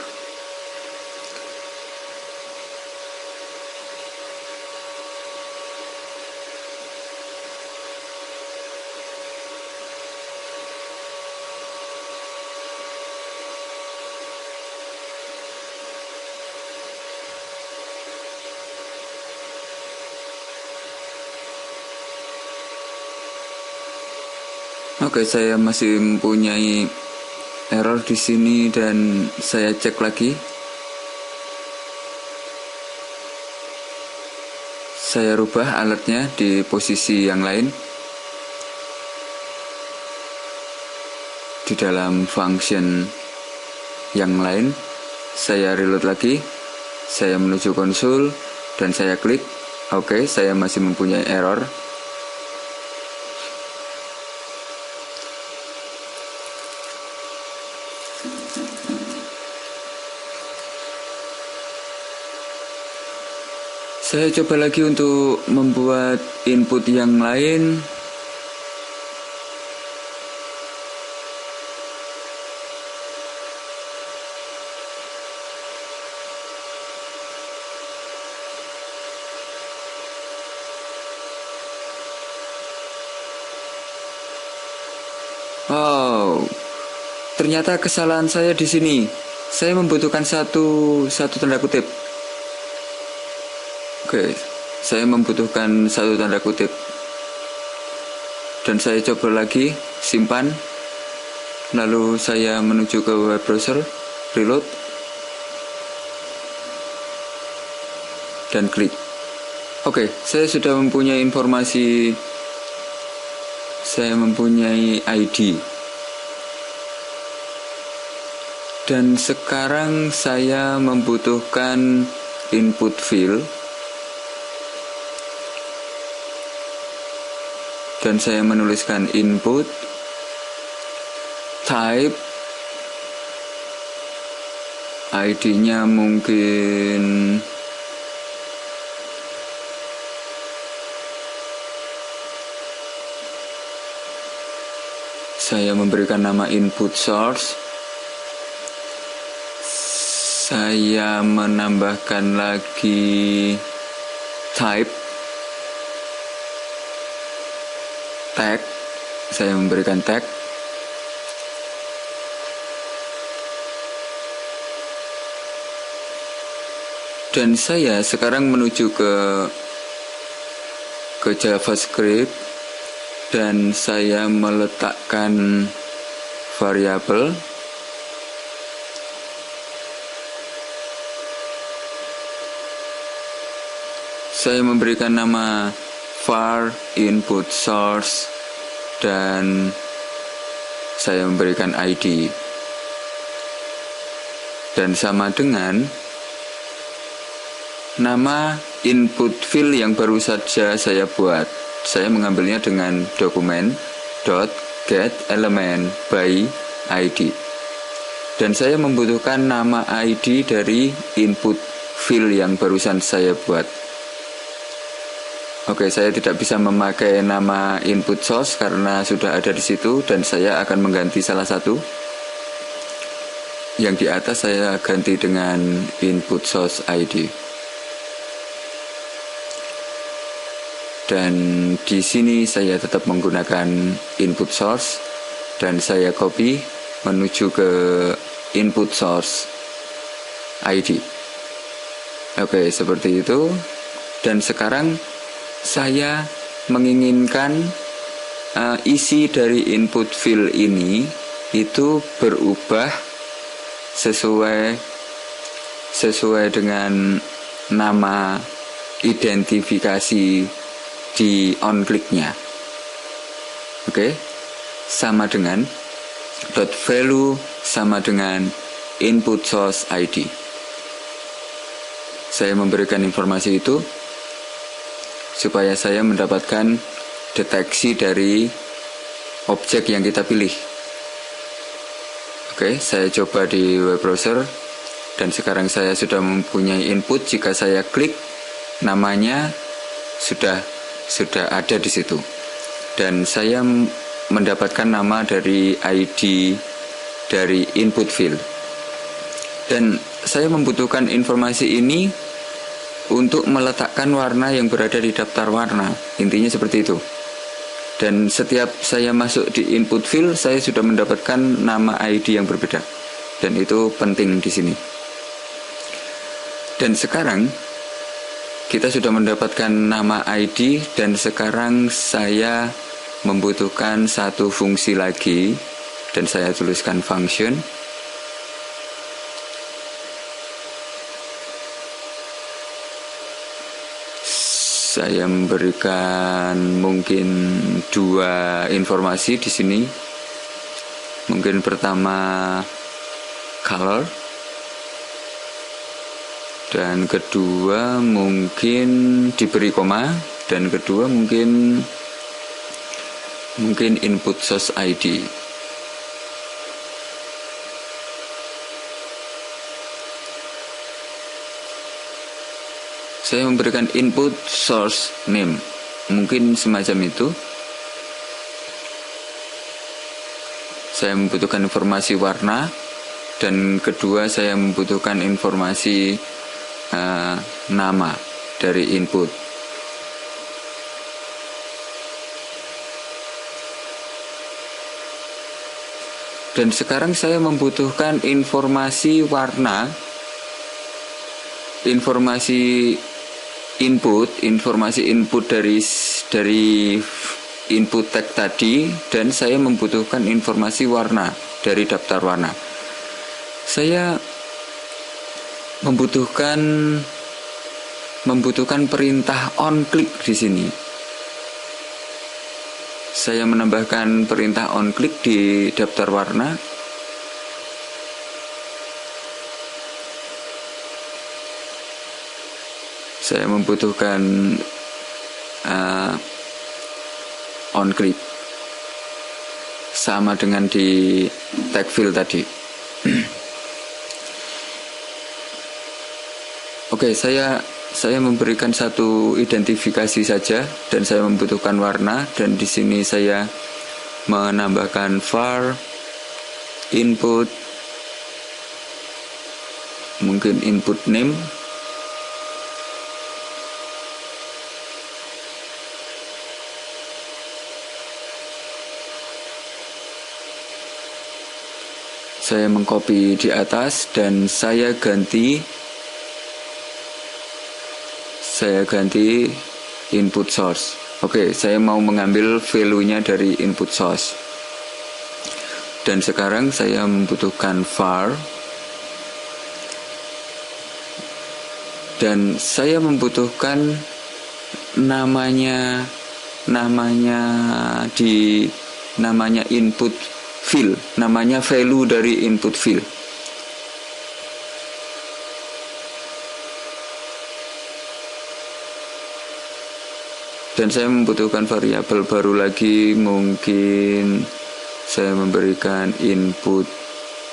Oke, saya masih mempunyai error di sini dan saya cek lagi. Saya rubah alertnya di posisi yang lain. Di dalam function yang lain, saya reload lagi. Saya menuju konsol dan saya klik. Oke, saya masih mempunyai error. Saya coba lagi untuk membuat input yang lain. Oh, ternyata kesalahan saya di sini. Saya membutuhkan satu tanda kutip. Oke, saya membutuhkan satu tanda kutip. Dan saya coba lagi, simpan. Lalu saya menuju ke web browser, reload, dan klik. Oke, saya sudah mempunyai informasi saya mempunyai ID. Dan sekarang saya membutuhkan input field. Dan saya menuliskan input, type, ID-nya mungkin saya memberikan nama input source. Saya menambahkan lagi type, tag, saya memberikan tag. Dan saya sekarang menuju ke JavaScript dan saya meletakkan variabel. Saya memberikan nama var input source dan saya memberikan ID. Dan sama dengan nama input field yang baru saja saya buat. Saya mengambilnya dengan dokumen .get element by ID. Dan saya membutuhkan nama ID dari input field yang barusan saya buat. Oke, saya tidak bisa memakai nama input source karena sudah ada di situ dan saya akan mengganti salah satu. Yang di atas saya ganti dengan input source ID. Dan di sini saya tetap menggunakan input source dan saya copy menuju ke input source ID. Oke, seperti itu. Dan sekarang saya menginginkan isi dari input field ini itu berubah sesuai dengan nama identifikasi di on-click-nya. Oke, sama dengan .value sama dengan input source ID. Saya memberikan informasi itu supaya saya mendapatkan deteksi dari objek yang kita pilih. Oke, saya coba di web browser dan sekarang saya sudah mempunyai input. Jika saya klik, namanya sudah ada di situ. Dan saya mendapatkan nama dari ID dari input field. Dan saya membutuhkan informasi ini untuk meletakkan warna yang berada di daftar warna. Intinya seperti itu. Dan setiap saya masuk di input field, saya sudah mendapatkan nama ID yang berbeda. Dan itu penting di sini. Dan sekarang kita sudah mendapatkan nama ID dan sekarang saya membutuhkan satu fungsi lagi dan saya tuliskan function. Saya memberikan mungkin dua informasi di sini. Mungkin pertama color dan kedua mungkin diberi koma dan kedua mungkin input source ID. Saya memberikan input source name, mungkin semacam itu. Saya membutuhkan informasi warna dan kedua saya membutuhkan informasi nama dari input. Dan sekarang saya membutuhkan informasi warna, informasi input dari input tag tadi, dan saya membutuhkan informasi warna dari daftar warna. Saya membutuhkan perintah on click di sini. saya menambahkan perintah on click di daftar warna. Saya membutuhkan on click sama dengan di tag fill tadi. Oke, saya memberikan satu identifikasi saja dan saya membutuhkan warna, dan di sini saya menambahkan var input, mungkin input name. Saya mengcopy di atas dan saya ganti input source. Oke, saya mau mengambil value-nya dari input source. Dan sekarang saya membutuhkan var, dan saya membutuhkan namanya input fill, namanya value dari input fill. Dan saya membutuhkan variabel baru lagi, mungkin saya memberikan input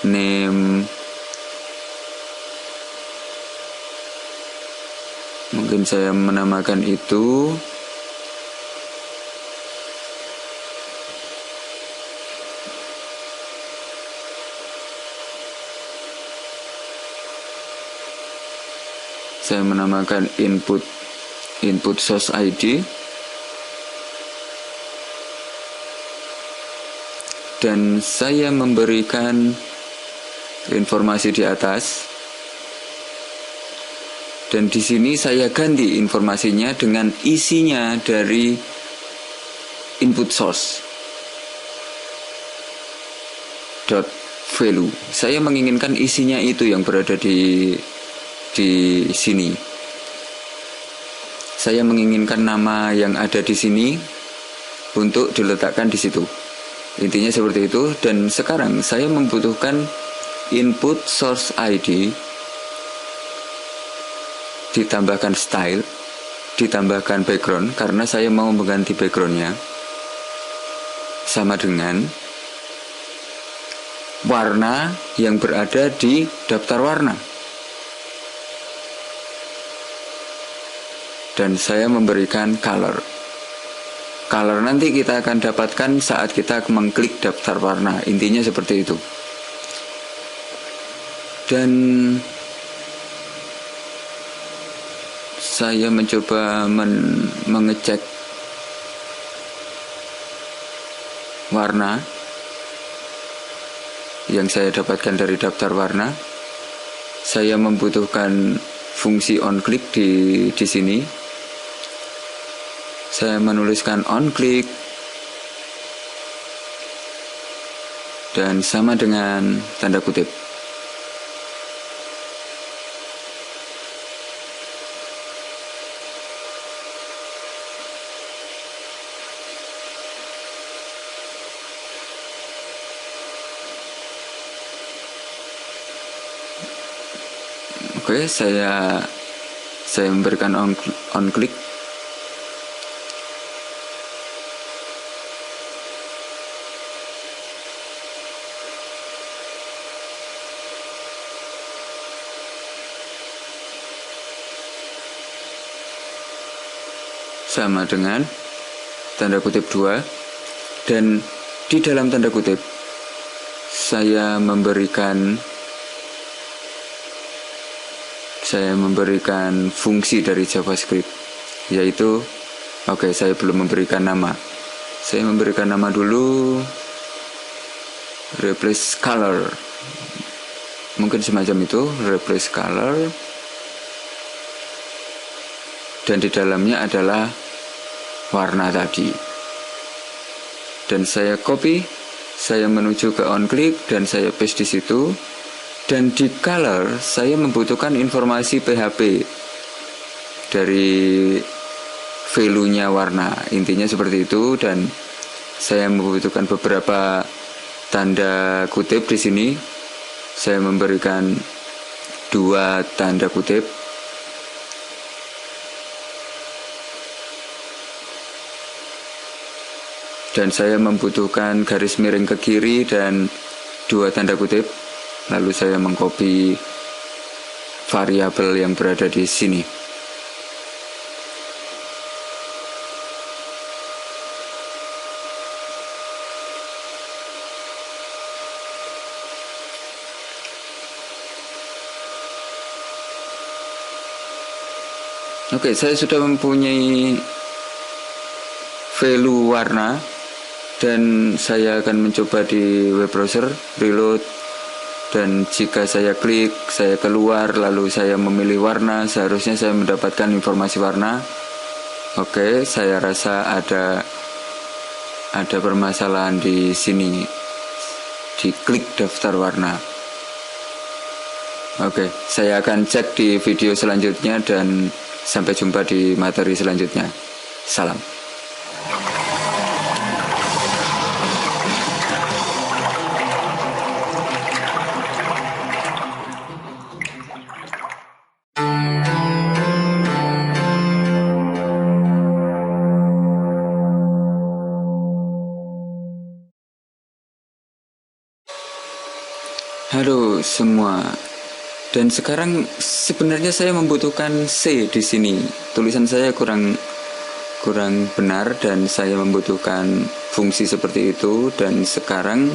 name, mungkin saya menamakan itu input source ID, dan saya memberikan informasi di atas, dan di sini saya ganti informasinya dengan isinya dari input source dot value. Saya menginginkan isinya itu yang berada di sini. Saya menginginkan nama yang ada di sini untuk diletakkan di situ. Intinya seperti itu. Dan sekarang saya membutuhkan input source ID ditambahkan style, ditambahkan background, karena saya mau mengganti backgroundnya sama dengan warna yang berada di daftar warna. Dan saya memberikan color. Color nanti kita akan dapatkan saat kita mengklik daftar warna. Intinya seperti itu. Dan saya mencoba mengecek warna yang saya dapatkan dari daftar warna. Saya membutuhkan fungsi on click di sini. Saya menuliskan on click dan sama dengan tanda kutip. Oke, saya memberikan on click. Sama dengan tanda kutip 2, dan di dalam tanda kutip saya memberikan fungsi dari JavaScript, yaitu saya belum memberikan nama. Saya memberikan nama dulu, replace color, mungkin semacam itu, replace color, dan di dalamnya adalah warna tadi. Dan saya copy, saya menuju ke on click dan saya paste di situ. Dan di color saya membutuhkan informasi PHP dari value-nya warna. Intinya seperti itu. Dan saya membutuhkan beberapa tanda kutip di sini. Saya memberikan 2 tanda kutip. Dan saya membutuhkan garis miring ke kiri dan 2 tanda kutip. Lalu saya mengcopy variabel yang berada di sini. Oke, saya sudah mempunyai value warna dan saya akan mencoba di web browser, reload, dan jika saya klik, saya keluar, lalu saya memilih warna, seharusnya saya mendapatkan informasi warna. Oke, saya rasa ada permasalahan di sini, di klik daftar warna. Oke, saya akan cek di video selanjutnya dan sampai jumpa di materi selanjutnya. Salam. Halo semua. Dan sekarang sebenarnya saya membutuhkan C di sini. Tulisan saya kurang benar dan saya membutuhkan fungsi seperti itu. Dan sekarang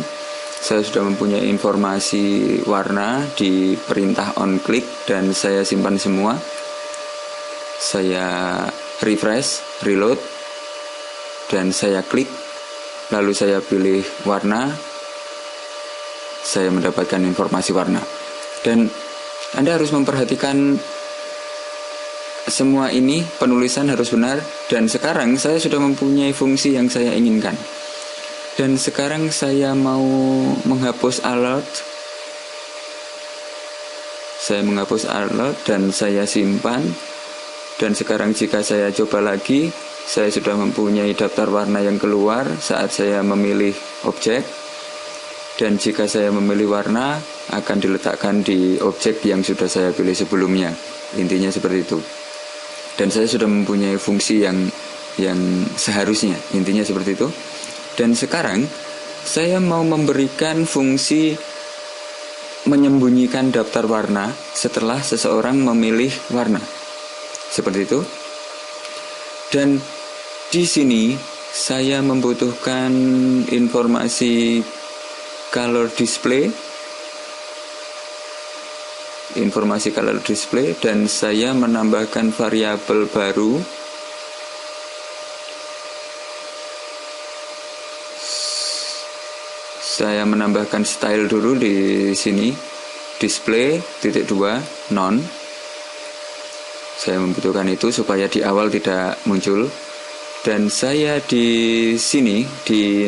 saya sudah mempunyai informasi warna di perintah onClick dan saya simpan semua. Saya refresh, reload, dan saya klik. Lalu saya pilih warna. Saya mendapatkan informasi warna. Dan Anda harus memperhatikan semua ini, penulisan harus benar. Dan sekarang saya sudah mempunyai fungsi yang saya inginkan. Dan sekarang saya mau menghapus alert. Saya menghapus alert dan saya simpan. Dan sekarang jika saya coba lagi, saya sudah mempunyai daftar warna yang keluar saat saya memilih objek. Dan jika saya memilih warna, akan diletakkan di objek yang sudah saya pilih sebelumnya. Intinya seperti itu. Dan saya sudah mempunyai fungsi yang seharusnya. Intinya seperti itu. Dan sekarang saya mau memberikan fungsi menyembunyikan daftar warna setelah seseorang memilih warna. Seperti itu. Dan di sini saya membutuhkan informasi color display, informasi color display, dan saya menambahkan variabel baru. Saya menambahkan style dulu di sini, display (2) non. Saya membutuhkan itu supaya di awal tidak muncul. Dan saya di sini di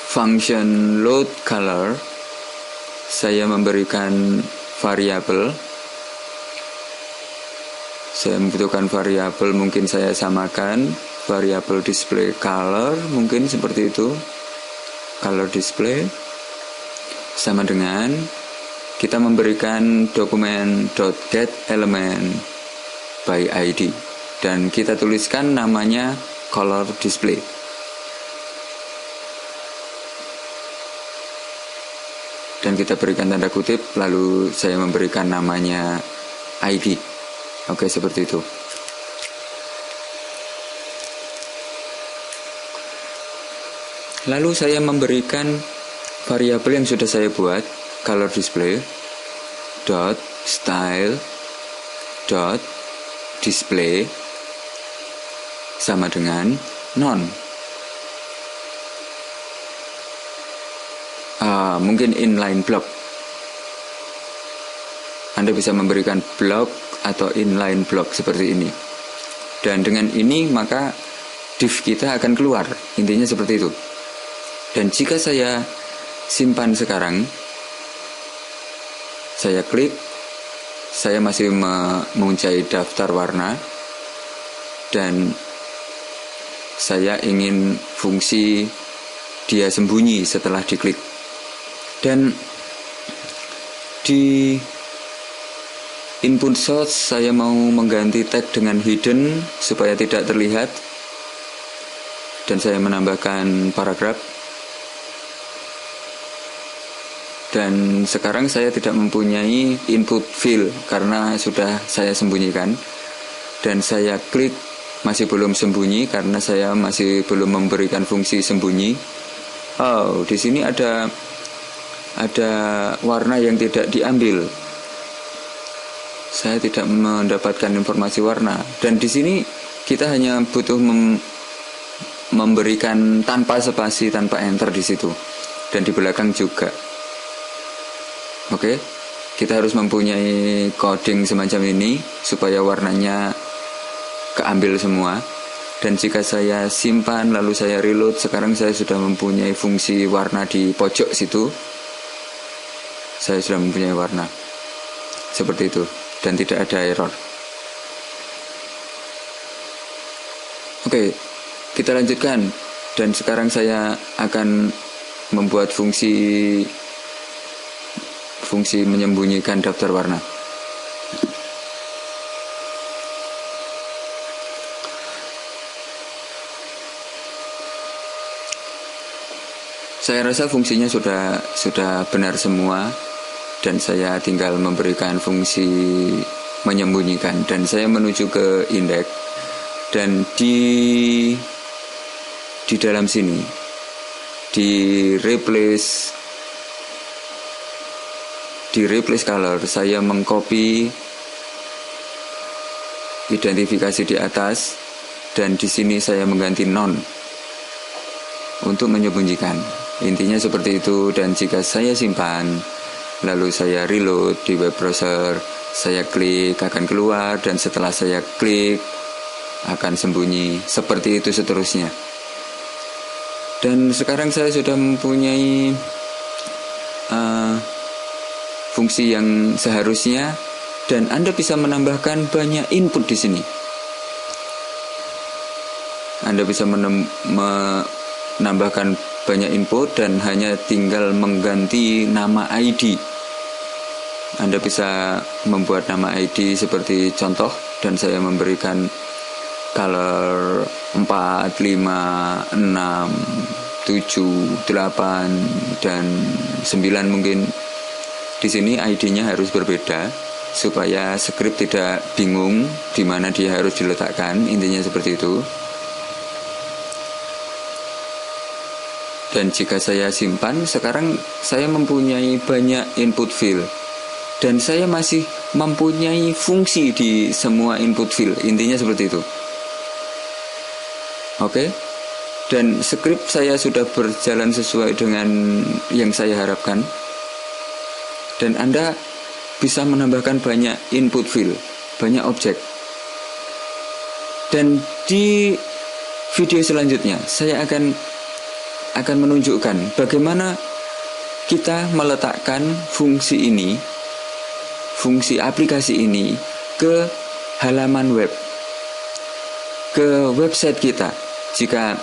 function load color, saya memberikan variabel. Saya membutuhkan variabel, mungkin saya samakan variabel display color, mungkin seperti itu. Color display sama dengan kita memberikan dokumen .get element by id dan kita tuliskan namanya color display. Dan kita berikan tanda kutip, lalu saya memberikan namanya ID. Oke, seperti itu. Lalu saya memberikan variabel yang sudah saya buat, color display dot style dot display sama dengan non. Mungkin inline block. Anda bisa memberikan block atau inline block seperti ini. Dan dengan ini maka div kita akan keluar. Intinya seperti itu. Dan jika saya simpan sekarang, saya klik, saya masih mempunyai daftar warna. Dan saya ingin fungsi dia sembunyi setelah diklik. Dan di input source saya mau mengganti tag dengan hidden supaya tidak terlihat, dan saya menambahkan paragraf. Dan sekarang saya tidak mempunyai input field karena sudah saya sembunyikan, dan saya klik masih belum sembunyi karena saya masih belum memberikan fungsi sembunyi. Oh, di sini ada warna yang tidak diambil. Saya tidak mendapatkan informasi warna, dan di sini kita hanya butuh memberikan tanpa spasi, tanpa enter di situ, dan di belakang juga. Oke, kita harus mempunyai coding semacam ini supaya warnanya keambil semua. Dan jika saya simpan lalu saya reload, sekarang saya sudah mempunyai fungsi warna di pojok situ. Saya sudah mempunyai warna seperti itu, dan tidak ada error. Oke, kita lanjutkan. Dan sekarang saya akan membuat fungsi menyembunyikan daftar warna. Saya rasa fungsinya sudah benar semua, dan saya tinggal memberikan fungsi menyembunyikan, dan saya menuju ke indeks. Dan di dalam sini di replace color, saya mengcopy identifikasi di atas, dan di sini saya mengganti none untuk menyembunyikan. Intinya seperti itu. Dan jika saya simpan lalu saya reload di web browser, saya klik akan keluar, dan setelah saya klik akan sembunyi. Seperti itu seterusnya. Dan sekarang saya sudah mempunyai fungsi yang seharusnya, dan Anda bisa menambahkan banyak input di sini. Anda bisa menambahkan banyak input dan hanya tinggal mengganti nama ID. Anda bisa membuat nama ID seperti contoh, dan saya memberikan color 4, 5, 6, 7, 8, dan 9 mungkin. Di sini ID-nya harus berbeda supaya script tidak bingung di mana dia harus diletakkan. Intinya seperti itu. Dan jika saya simpan, sekarang saya mempunyai banyak input field, dan saya masih mempunyai fungsi di semua input field. Intinya seperti itu. Oke. Dan script saya sudah berjalan sesuai dengan yang saya harapkan. Dan Anda bisa menambahkan banyak input field, banyak objek. Dan di video selanjutnya saya akan menunjukkan bagaimana kita meletakkan fungsi ini, fungsi aplikasi ini ke halaman web, ke website kita. Jika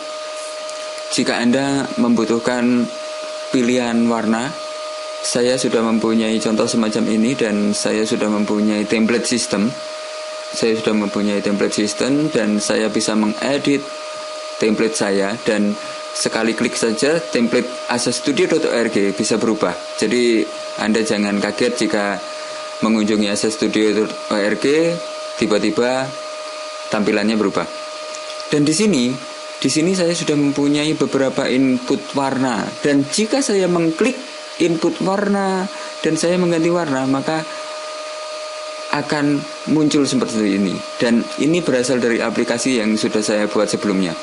Anda membutuhkan pilihan warna, saya sudah mempunyai contoh semacam ini, dan saya sudah mempunyai template system. Dan saya bisa mengedit template saya, dan sekali klik saja template asastudio.org bisa berubah. Jadi Anda jangan kaget jika mengunjungi asastudio.org tiba-tiba tampilannya berubah. Dan di sini saya sudah mempunyai beberapa input warna, dan jika saya mengklik input warna dan saya mengganti warna, maka akan muncul seperti ini. Dan ini berasal dari aplikasi yang sudah saya buat sebelumnya.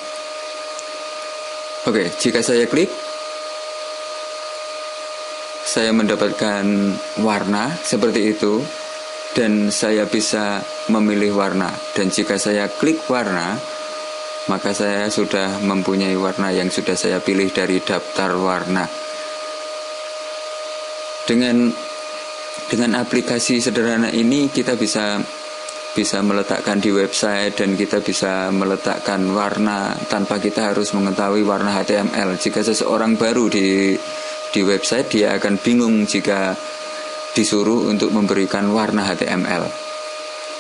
Oke, jika saya klik, saya mendapatkan warna seperti itu, dan saya bisa memilih warna. Dan jika saya klik warna, maka saya sudah mempunyai warna yang sudah saya pilih dari daftar warna. Dengan aplikasi sederhana ini kita bisa bisa meletakkan di website dan kita bisa meletakkan warna tanpa kita harus mengetahui warna HTML. Jika seseorang baru di website, dia akan bingung jika disuruh untuk memberikan warna HTML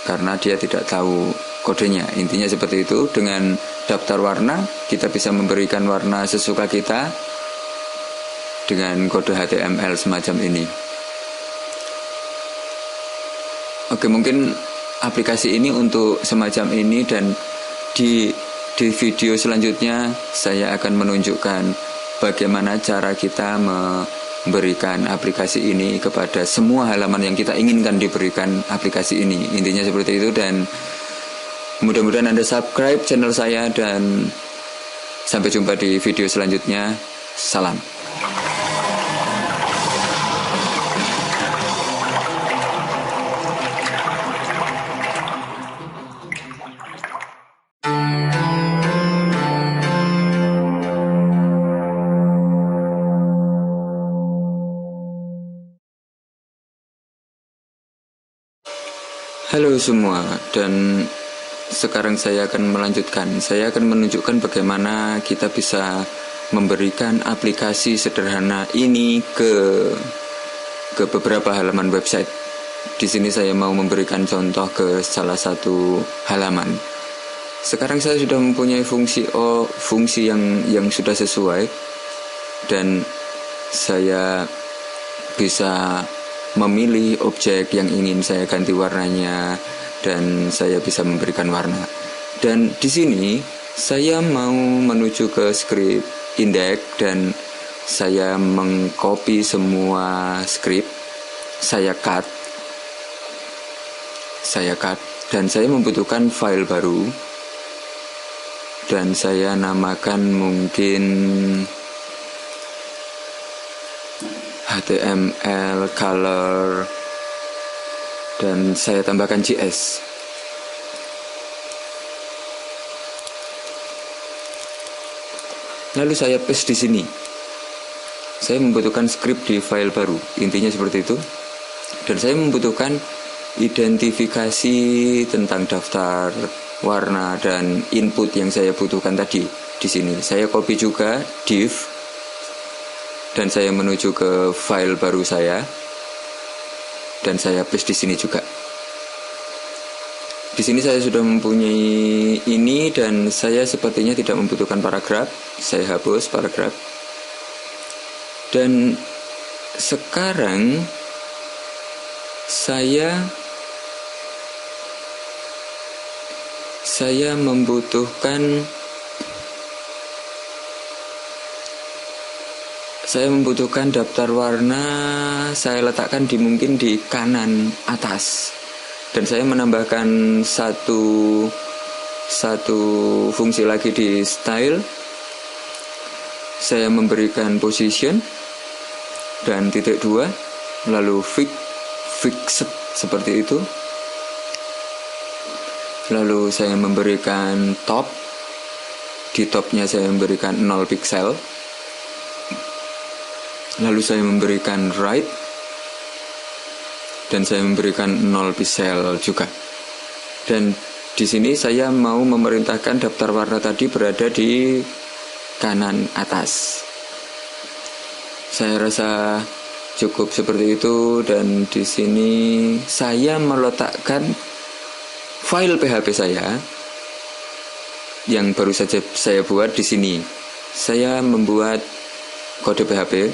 karena dia tidak tahu kodenya. Intinya seperti itu. Dengan daftar warna kita bisa memberikan warna sesuka kita dengan kode HTML semacam ini. Oke, mungkin aplikasi ini untuk semacam ini, dan di video selanjutnya saya akan menunjukkan bagaimana cara kita memberikan aplikasi ini kepada semua halaman yang kita inginkan diberikan aplikasi ini. Intinya seperti itu, dan mudah-mudahan Anda subscribe channel saya, dan sampai jumpa di video selanjutnya. Salam. Halo semua, dan sekarang saya akan melanjutkan. Saya akan menunjukkan bagaimana kita bisa memberikan aplikasi sederhana ini ke beberapa halaman website. Di sini saya mau memberikan contoh ke salah satu halaman. Sekarang saya sudah mempunyai fungsi yang sudah sesuai, dan saya bisa memilih objek yang ingin saya ganti warnanya, dan saya bisa memberikan warna. Dan di sini saya mau menuju ke script index, dan saya mengcopy semua script, saya cut, dan saya membutuhkan file baru, dan saya namakan mungkin HTML color, dan saya tambahkan JS. Lalu saya paste di sini. Saya membutuhkan script di file baru. Intinya seperti itu. Dan saya membutuhkan identifikasi tentang daftar warna dan input yang saya butuhkan tadi. Di sini saya copy juga div, dan saya menuju ke file baru saya, dan saya paste di sini juga. Di sini saya sudah mempunyai ini, dan saya sepertinya tidak membutuhkan paragraf. Saya hapus paragraf. Dan sekarang saya membutuhkan daftar warna. Saya letakkan mungkin di kanan atas, dan saya menambahkan satu fungsi lagi di style. Saya memberikan position dan titik 2, lalu fixed seperti itu. Lalu saya memberikan top. Di topnya saya memberikan 0 pixel. Lalu saya memberikan right, dan saya memberikan 0 pixel juga. Dan di sini saya mau memerintahkan daftar warna tadi berada di kanan atas. Saya rasa cukup seperti itu, dan di sini saya meletakkan file PHP saya yang baru saja saya buat di sini. Saya membuat kode PHP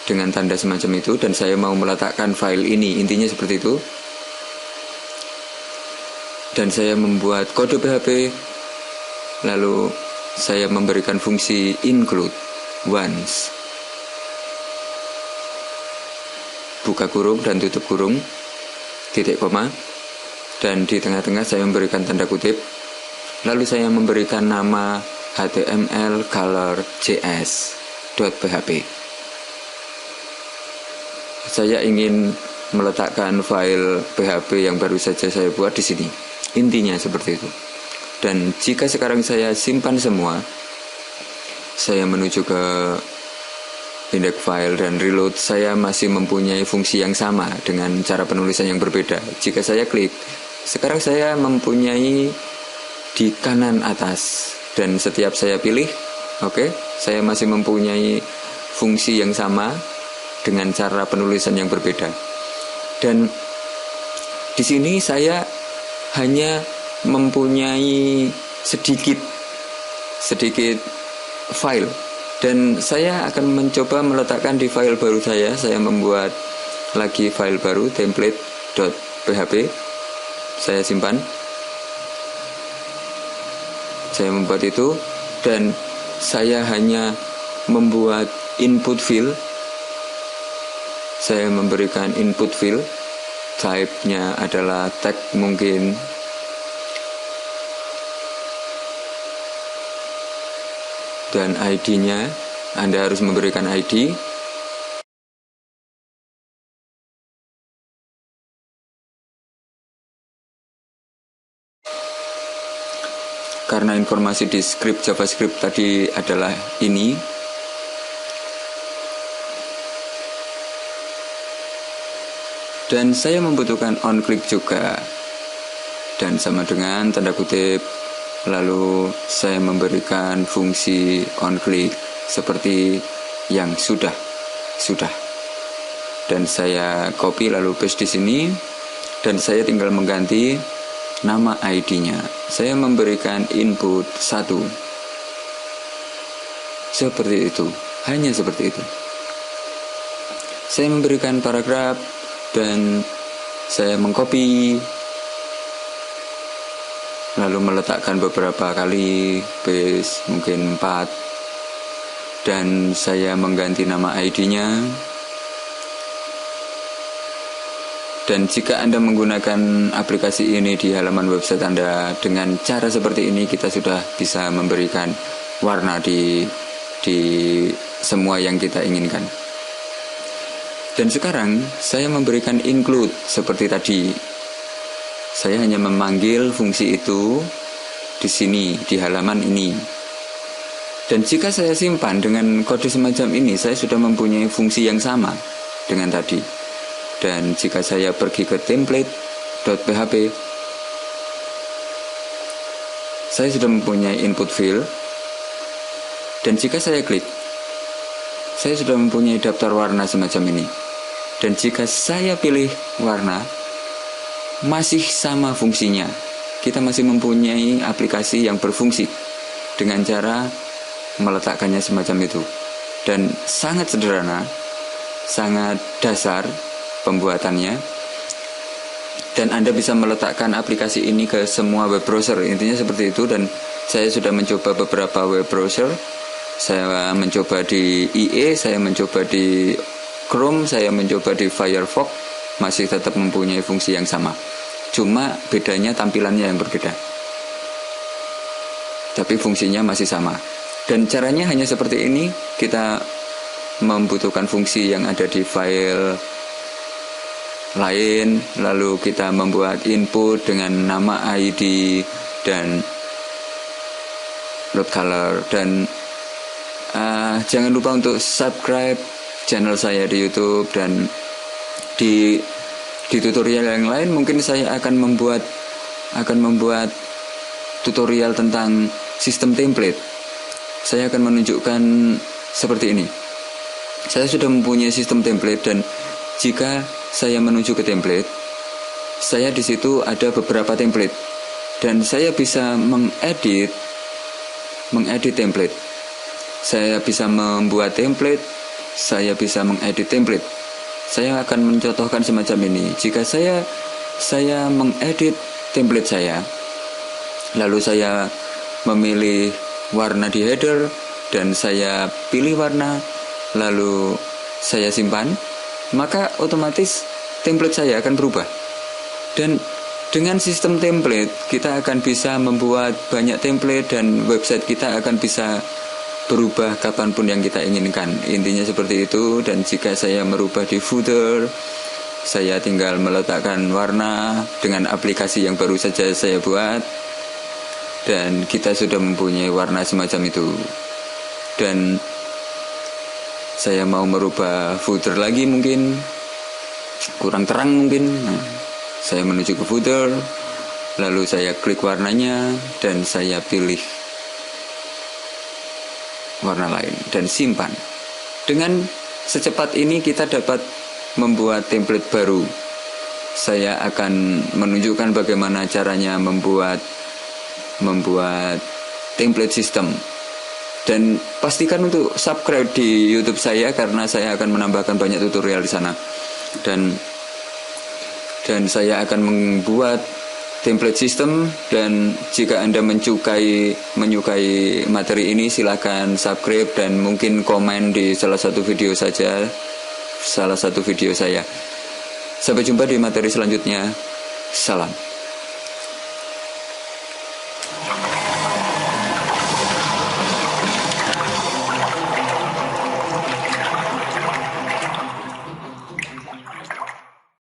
dengan tanda semacam itu, dan saya mau meletakkan file ini. Intinya seperti itu. Dan saya membuat kode PHP, lalu saya memberikan fungsi include once, buka kurung dan tutup kurung, titik koma, dan di tengah-tengah saya memberikan tanda kutip. Lalu saya memberikan nama HTML color js.php. Saya ingin meletakkan file PHP yang baru saja saya buat di sini. Intinya seperti itu. Dan jika sekarang saya simpan semua, saya menuju ke index file dan reload, saya masih mempunyai fungsi yang sama dengan cara penulisan yang berbeda. Jika saya klik, Sekarang saya mempunyai di kanan atas, dan setiap saya pilih, saya masih mempunyai fungsi yang sama dengan cara penulisan yang berbeda. Dan di sini saya hanya mempunyai sedikit file, dan saya akan mencoba meletakkan di file baru saya membuat lagi file baru, template.php. Saya simpan, saya membuat itu, dan saya hanya membuat input field. Saya memberikan input field, type-nya adalah tag mungkin, dan ID-nya Anda harus memberikan ID. Karena informasi di script JavaScript tadi adalah ini, dan saya membutuhkan onClick juga, dan sama dengan tanda kutip, lalu saya memberikan fungsi onClick seperti yang sudah, dan saya copy lalu paste di sini, dan saya tinggal mengganti nama ID-nya. Saya memberikan input 1. Seperti itu, hanya seperti itu. Saya memberikan paragraf, dan saya mengcopy, lalu meletakkan beberapa kali, paste mungkin 4, dan saya mengganti nama ID-nya. Dan jika Anda menggunakan aplikasi ini di halaman website Anda, dengan cara seperti ini kita sudah bisa memberikan warna di semua yang kita inginkan. Dan sekarang saya memberikan include seperti tadi. Saya hanya memanggil fungsi itu di sini, di halaman ini. Dan jika saya simpan dengan kode semacam ini, saya sudah mempunyai fungsi yang sama dengan tadi. Dan jika saya pergi ke template.php, saya sudah mempunyai input field. Dan jika saya klik, saya sudah mempunyai daftar warna semacam ini. Dan jika saya pilih warna, masih sama fungsinya. Kita masih mempunyai aplikasi yang berfungsi dengan cara meletakkannya semacam itu. Dan sangat sederhana, sangat dasar pembuatannya, dan Anda bisa meletakkan aplikasi ini ke semua web browser. Intinya seperti itu. Dan saya sudah mencoba beberapa web browser. Saya mencoba di IE, saya mencoba di Chrome, saya mencoba di Firefox, masih tetap mempunyai fungsi yang sama. Cuma bedanya tampilannya yang berbeda, tapi fungsinya masih sama. Dan caranya hanya seperti ini. Kita membutuhkan fungsi yang ada di file lain, lalu kita membuat input dengan nama ID dan load color. Dan jangan lupa untuk subscribe channel saya di YouTube, dan di tutorial yang lain mungkin saya akan membuat tutorial tentang sistem template. Saya akan menunjukkan seperti ini. Saya sudah mempunyai sistem template, dan jika saya menuju ke template, saya di situ ada beberapa template, dan saya bisa mengedit template. Saya bisa membuat template, saya bisa mengedit template. Saya akan mencontohkan semacam ini. Jika saya mengedit template saya, lalu saya memilih warna di header, dan saya pilih warna, lalu saya simpan, maka otomatis template saya akan berubah. Dan dengan sistem template kita akan bisa membuat banyak template, dan website kita akan bisa berubah kapanpun yang kita inginkan. Intinya seperti itu. Dan jika saya merubah di footer, saya tinggal meletakkan warna dengan aplikasi yang baru saja saya buat, dan kita sudah mempunyai warna semacam itu. Dan saya mau merubah footer lagi, mungkin kurang terang mungkin. Saya menuju ke footer, lalu saya klik warnanya dan saya pilih warna lain dan simpan. Dengan secepat ini kita dapat membuat template baru. Saya akan menunjukkan bagaimana caranya membuat template system. Dan pastikan untuk subscribe di YouTube saya karena saya akan menambahkan banyak tutorial di sana. Dan saya akan membuat template system, dan jika Anda menyukai materi ini silakan subscribe dan mungkin komen di salah satu video saya. Sampai jumpa di materi selanjutnya. Salam.